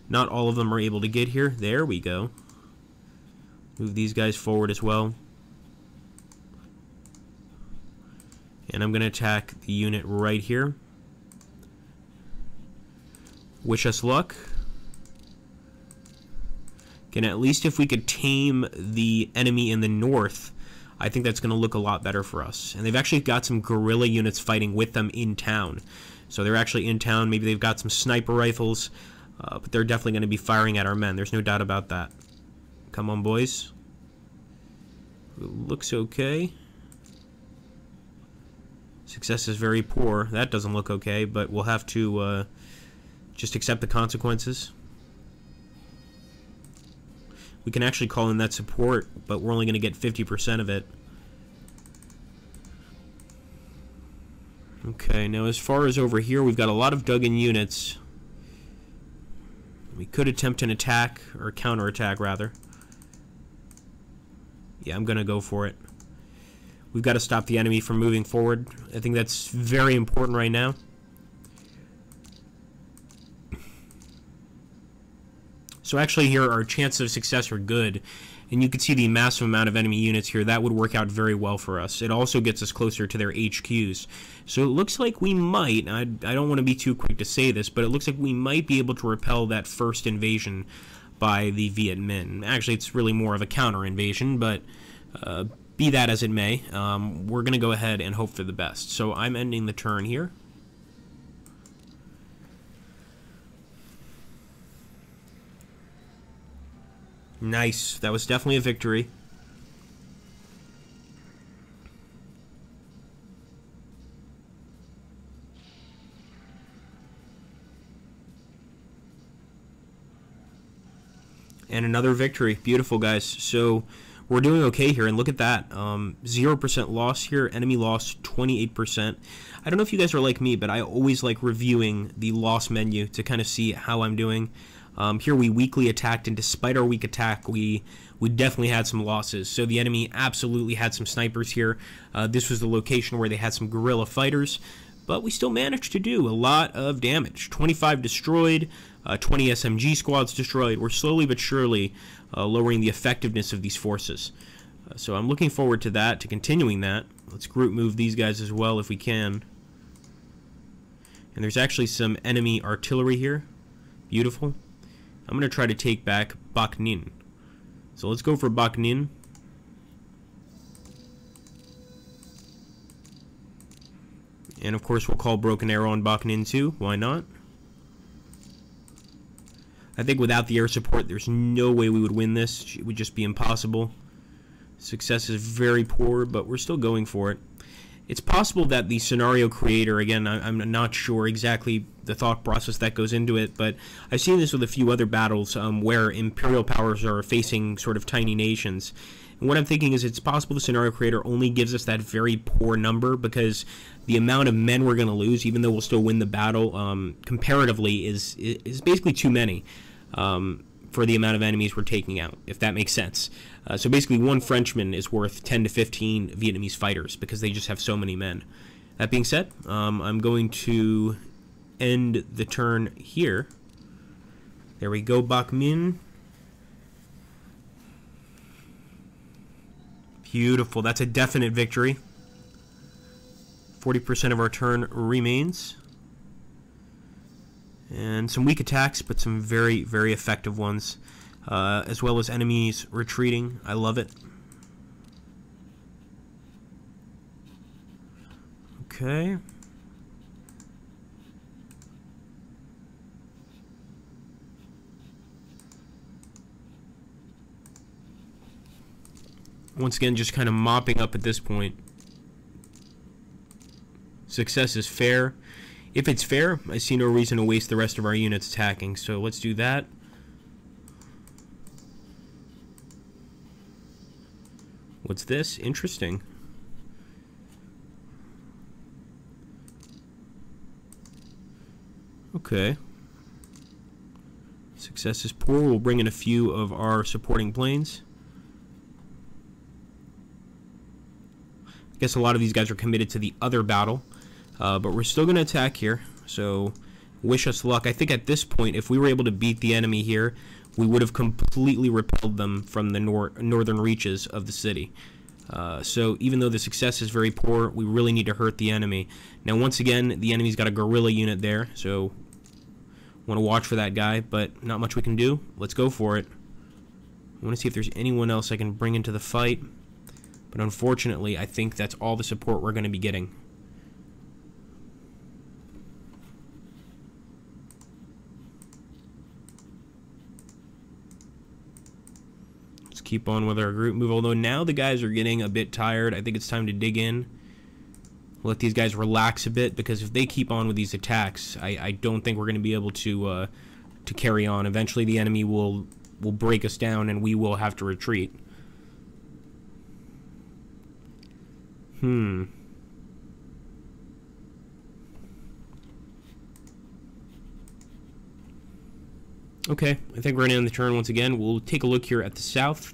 Not all of them are able to get here. There we go. Move these guys forward as well. And I'm going to attack the unit right here. Wish us luck. Again, at least if we could tame the enemy in the north, I think that's going to look a lot better for us. And they've actually got some guerrilla units fighting with them in town. So they're actually in town. Maybe they've got some sniper rifles. But they're definitely going to be firing at our men. There's no doubt about that. Come on, boys. Looks okay. Success is very poor. That doesn't look okay, but we'll have to just accept the consequences. We can actually call in that support, but we're only going to get 50% of it. Okay, now as far as over here, we've got a lot of dug-in units. We could attempt an attack, or counterattack, rather. Yeah, I'm going to go for it. We've got to stop the enemy from moving forward. I think that's very important right now. So actually here our chances of success are good, and you can see the massive amount of enemy units here. That would work out very well for us. It also gets us closer to their HQs. So it looks like we might, I don't want to be too quick to say this, but it looks like we might be able to repel that first invasion by the Viet Minh. Actually, it's really more of a counter invasion, but be that as it may, we're going to go ahead and hope for the best. So I'm ending the turn here. Nice. That was definitely a victory. And another victory. Beautiful, guys. So we're doing okay here, and look at that. 0% loss here. Enemy loss 28%. I don't know if you guys are like me, but I always like reviewing the loss menu to kind of see how I'm doing. Here we weakly attacked, and despite our weak attack, we definitely had some losses. So the enemy absolutely had some snipers here. This was the location where they had some guerrilla fighters, but we still managed to do a lot of damage. 25 destroyed, 20 SMG squads destroyed. We're slowly but surely lowering the effectiveness of these forces. So I'm looking forward to that, to continuing that. Let's group move these guys as well if we can. And there's actually some enemy artillery here. Beautiful. I'm going to try to take back Bac Ninh. So let's go for Bac Ninh. And of course we'll call Broken Arrow on Bac Ninh too. Why not? I think without the air support there's no way we would win this. It would just be impossible. Success is very poor, but we're still going for it. It's possible that the scenario creator, again, I'm not sure exactly the thought process that goes into it, but I've seen this with a few other battles where imperial powers are facing sort of tiny nations. And what I'm thinking is it's possible the scenario creator only gives us that very poor number because the amount of men we're going to lose, even though we'll still win the battle, comparatively is basically too many for the amount of enemies we're taking out, if that makes sense. So basically one Frenchman is worth 10 to 15 Vietnamese fighters because they just have so many men. That being said, I'm going to end the turn here. There we go, Bac Ninh. Beautiful. That's a definite victory. 40% of our turn remains. And some weak attacks, but some very, very effective ones. As well as enemies retreating. I love it. Okay. Once again, just kind of mopping up at this point. Success is fair. If it's fair, I see no reason to waste the rest of our units attacking, so let's do that. What's this? Interesting. Okay. Success is poor. We'll bring in a few of our supporting planes. I guess a lot of these guys are committed to the other battle. But we're still going to attack here, so wish us luck. I think at this point, if we were able to beat the enemy here, we would have completely repelled them from the northern reaches of the city. So even though the success is very poor, we really need to hurt the enemy. Now, once again, the enemy's got a guerrilla unit there, so want to watch for that guy, but not much we can do. Let's go for it. I want to see if there's anyone else I can bring into the fight, but unfortunately, I think that's all the support we're going to be getting. Keep on with our group move, although now the guys are getting a bit tired. I think it's time to dig in, let these guys relax a bit, because if they keep on with these attacks, I don't think we're going to be able to carry on. Eventually the enemy will break us down and we will have to retreat. Okay, I think we're going to end the turn once again. We'll take a look here at the south,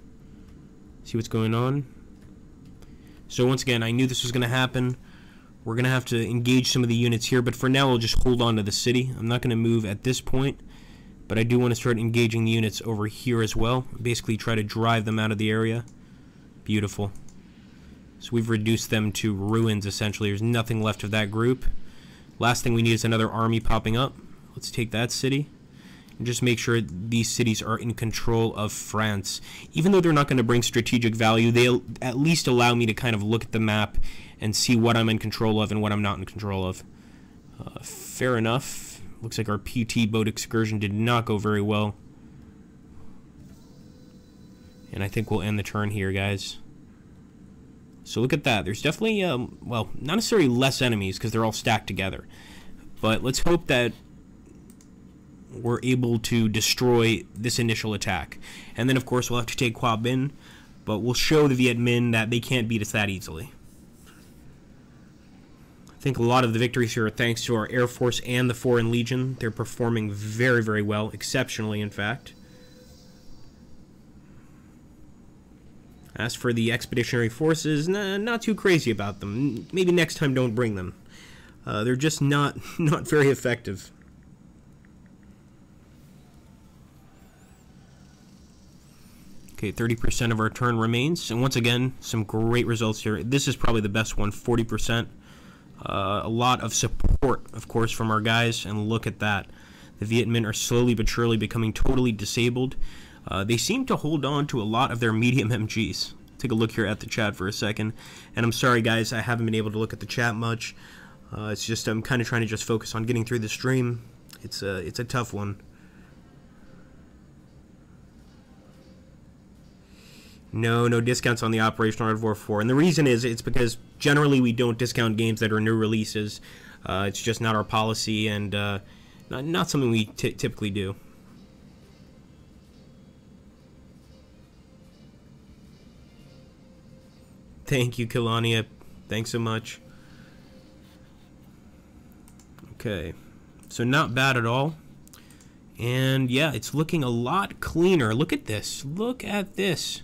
see what's going on. So once again, I knew this was going to happen. We're going to have to engage some of the units here, but for now we'll just hold on to the city. I'm not going to move at this point But I do want to start engaging units over here as well. Basically try to drive them out of the area. Beautiful. So we've reduced them to ruins, essentially. There's nothing left of that group. Last thing we need is another army popping up. Let's take that city. And just make sure these cities are in control of France. Even though they're not going to bring strategic value, they'll at least allow me to kind of look at the map and see what I'm in control of and what I'm not in control of. Fair enough. Looks like our PT boat excursion did not go very well. And I think we'll end the turn here, guys. So look at that. There's definitely, well, not necessarily less enemies because they're all stacked together. But let's hope that we're able to destroy this initial attack. And then, of course, we'll have to take TOAW IV, but we'll show the Viet Minh that they can't beat us that easily. I think a lot of the victories here are thanks to our Air Force and the Foreign Legion. They're performing very, very well, exceptionally, in fact. As for the expeditionary forces, not too crazy about them. Maybe next time don't bring them. They're just not very effective. Okay, 30% of our turn remains. And once again, some great results here. This is probably the best one, 40%. A lot of support, of course, from our guys. And look at that. The Viet Minh are slowly but surely becoming totally disabled. They seem to hold on to a lot of their medium MGs. Take a look here at the chat for a second. And I'm sorry, guys, I haven't been able to look at the chat much. It's just I'm kind of trying to just focus on getting through the stream. It's a tough one. No discounts on the Operational Art of War 4. And the reason is it's because generally we don't discount games that are new releases. It's just not our policy and not something we typically do. Thank you, Kilania. Thanks so much. Okay. So not bad at all. And yeah, it's looking a lot cleaner. Look at this. Look at this.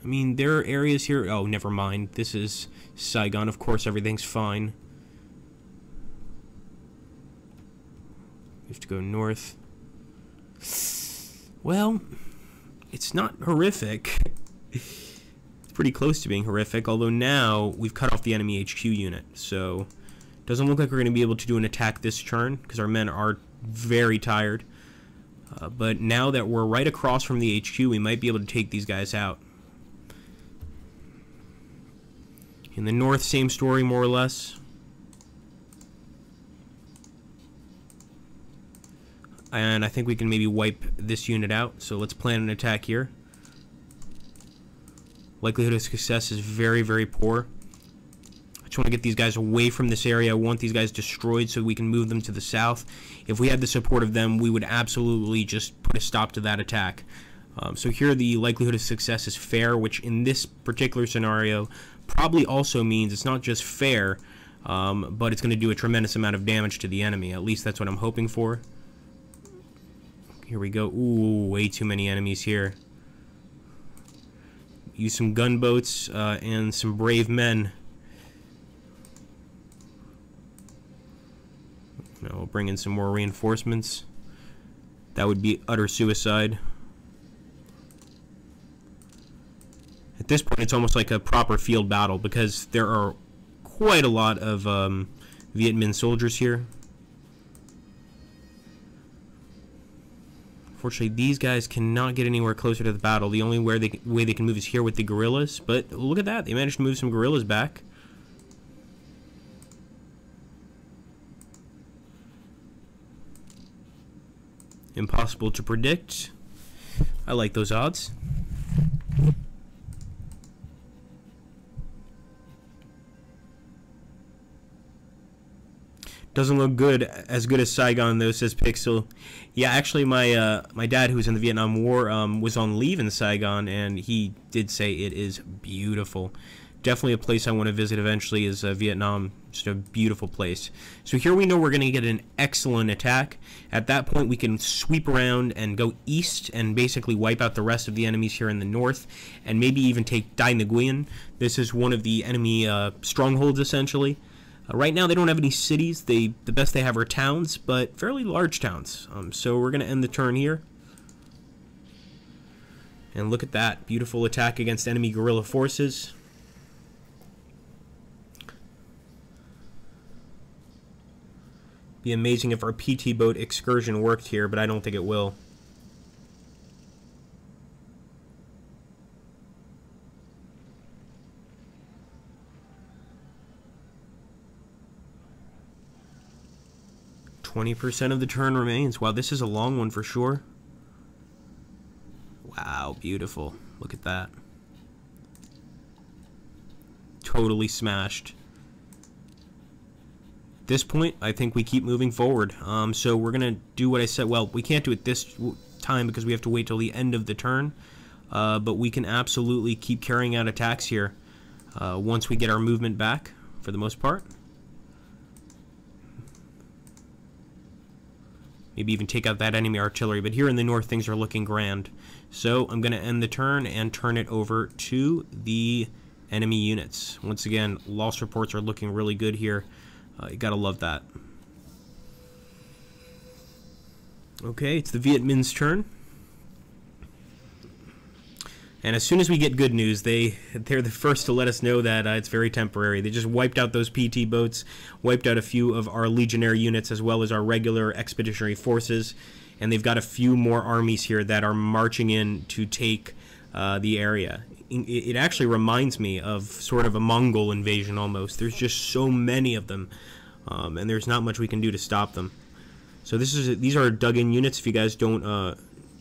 I mean, there are areas here. Oh, never mind. This is Saigon. Of course, everything's fine. We have to go north. Well, it's not horrific. It's pretty close to being horrific, although now we've cut off the enemy HQ unit. So, it doesn't look like we're going to be able to do an attack this turn, because our men are very tired. But now that we're right across from the HQ, we might be able to take these guys out. In the north, same story, more or less. And I think we can maybe wipe this unit out. So let's plan an attack here. Likelihood of success is very, very poor. I just want to get these guys away from this area. I want these guys destroyed so we can move them to the south. If we had the support of them, we would absolutely just put a stop to that attack. So here the likelihood of success is fair, which in this particular scenario probably also means it's not just fair, but it's going to do a tremendous amount of damage to the enemy. At least that's what I'm hoping for. Here we go. Ooh, way too many enemies here. Use some gunboats and some brave men. Now we'll bring in some more reinforcements. That would be utter suicide. At this point, it's almost like a proper field battle because there are quite a lot of Viet Minh soldiers here. Unfortunately, these guys cannot get anywhere closer to the battle. The only way they can move is here with the guerrillas. But look at that. They managed to move some guerrillas back. Impossible to predict. I like those odds. Doesn't look good as Saigon though, says Pixel. Yeah, actually my dad, who was in the Vietnam War, was on leave in Saigon, and he did say it is beautiful. Definitely a place I want to visit eventually is Vietnam. Just a beautiful place. So here we know we're going to get an excellent attack. At that point we can sweep around and go east and basically wipe out the rest of the enemies here in the north, and maybe even take Dai Nguyen. This is one of the enemy strongholds essentially. Right now they don't have any cities. The best they have are towns, but fairly large towns. So we're going to end the turn here. And look at that. Beautiful attack against enemy guerrilla forces. Be amazing if our PT boat excursion worked here, but I don't think it will. %20 of the turn remains. Wow, this is a long one for sure. Wow, beautiful. Look at that. Totally smashed. At this point, I think we keep moving forward. So we're going to do what I said. Well, we can't do it this time because we have to wait till the end of the turn. But we can absolutely keep carrying out attacks here once we get our movement back, for the most part. Maybe even take out that enemy artillery. But here in the north, things are looking grand. So I'm going to end the turn and turn it over to the enemy units. Once again, loss reports are looking really good here. You gotta love that. Okay, it's the Viet Minh's turn. And as soon as we get good news, they're the first to let us know that it's very temporary. They just wiped out those PT boats, wiped out a few of our legionary units as well as our regular expeditionary forces, and they've got a few more armies here that are marching in to take the area. It actually reminds me of sort of a Mongol invasion almost. There's just so many of them, and there's not much we can do to stop them. So these are dug-in units. If you guys don't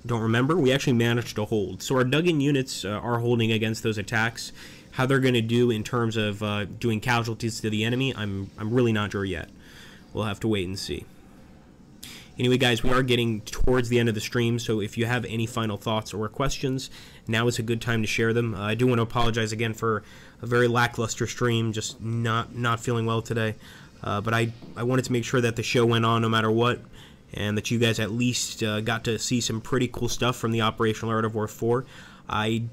remember, we actually managed to hold. So our dug-in units are holding against those attacks. How they're going to do in terms of doing casualties to the enemy, I'm really not sure yet. We'll have to wait and see. Anyway, guys, we are getting towards the end of the stream, so if you have any final thoughts or questions, now is a good time to share them. I do want to apologize again for a very lackluster stream, just not feeling well today. But I wanted to make sure that the show went on no matter what, and that you guys at least got to see some pretty cool stuff from the Operational Art of War 4. I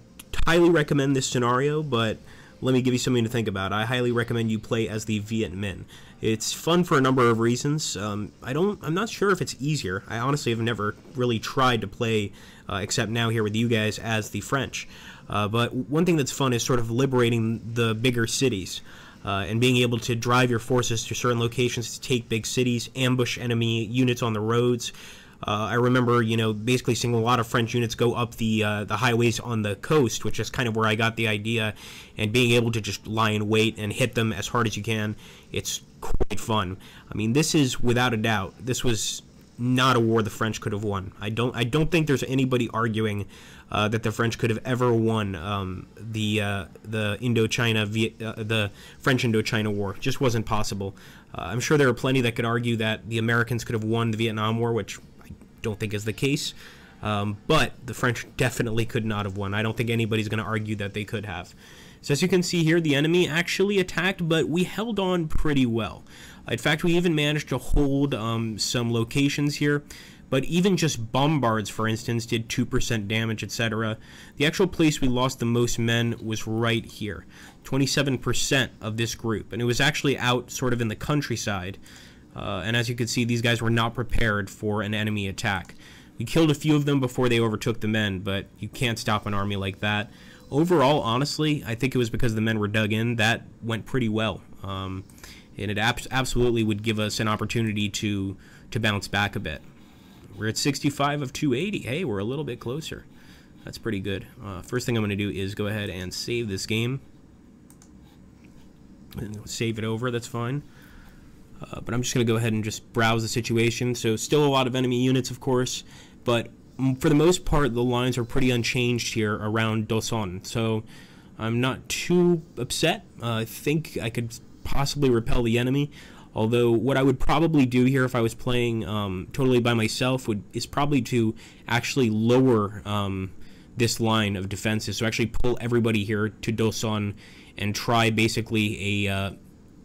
highly recommend this scenario, but let me give you something to think about. I highly recommend you play as the Viet Minh. It's fun for a number of reasons. I'm not sure if it's easier. I honestly have never really tried to play, except now here with you guys, as the French. But one thing that's fun is sort of liberating the bigger cities. And being able to drive your forces to certain locations to take big cities, ambush enemy units on the roads. I remember, basically seeing a lot of French units go up the highways on the coast, which is kind of where I got the idea, and being able to just lie in wait and hit them as hard as you can. It's quite fun. I mean, this is without a doubt. This was not a war the French could have won. I don't think there's anybody arguing that the French could have ever won the French Indochina War. It just wasn't possible. I'm sure there are plenty that could argue that the Americans could have won the Vietnam War, which I don't think is the case. But the French definitely could not have won. I don't think anybody's going to argue that they could have. So as you can see here, the enemy actually attacked, but we held on pretty well. In fact, we even managed to hold some locations here. But even just bombards, for instance, did 2% damage, etc. The actual place we lost the most men was right here, 27% of this group. And it was actually out sort of in the countryside. And as you can see, these guys were not prepared for an enemy attack. We killed a few of them before they overtook the men, but you can't stop an army like that. Overall, honestly, I think it was because the men were dug in. That went pretty well. And it absolutely would give us an opportunity to bounce back a bit. We're at 65 of 280. Hey, we're a little bit closer. That's pretty good. First thing I'm going to do is go ahead and save this game. And save it over, that's fine. But I'm just going to go ahead and just browse the situation. So still a lot of enemy units, of course. But for the most part, the lines are pretty unchanged here around Do Son. So I'm not too upset. I think I could possibly repel the enemy. Although what I would probably do here if I was playing totally by myself is probably to actually lower this line of defenses. So actually pull everybody here to Do Son and try basically a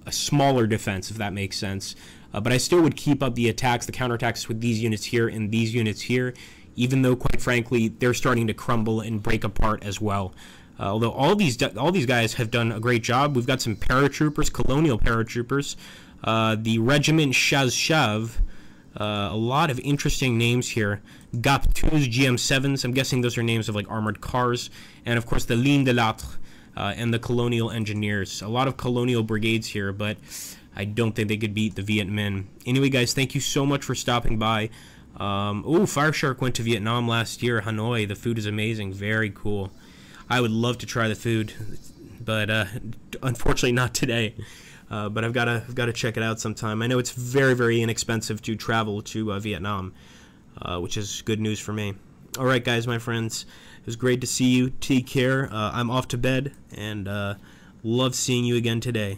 smaller defense, if that makes sense. But I still would keep up the attacks, the counterattacks with these units here and these units here, even though, quite frankly, they're starting to crumble and break apart as well. Although all these guys have done a great job. We've got some paratroopers, colonial paratroopers, the regiment Shazshav. A lot of interesting names here. GAP2s, GM7s. I'm guessing those are names of like armored cars, and of course the Ligne de l'Atre and the colonial engineers. A lot of colonial brigades here, but I don't think they could beat the Viet Minh. Anyway, guys, thank you so much for stopping by. Fireshark went to Vietnam last year, Hanoi. The food is amazing. Very cool. I would love to try the food, but unfortunately not today. But I've got to check it out sometime. I know it's very, very inexpensive to travel to Vietnam, which is good news for me. All right, guys, my friends, it was great to see you. Take care. I'm off to bed, and love seeing you again today.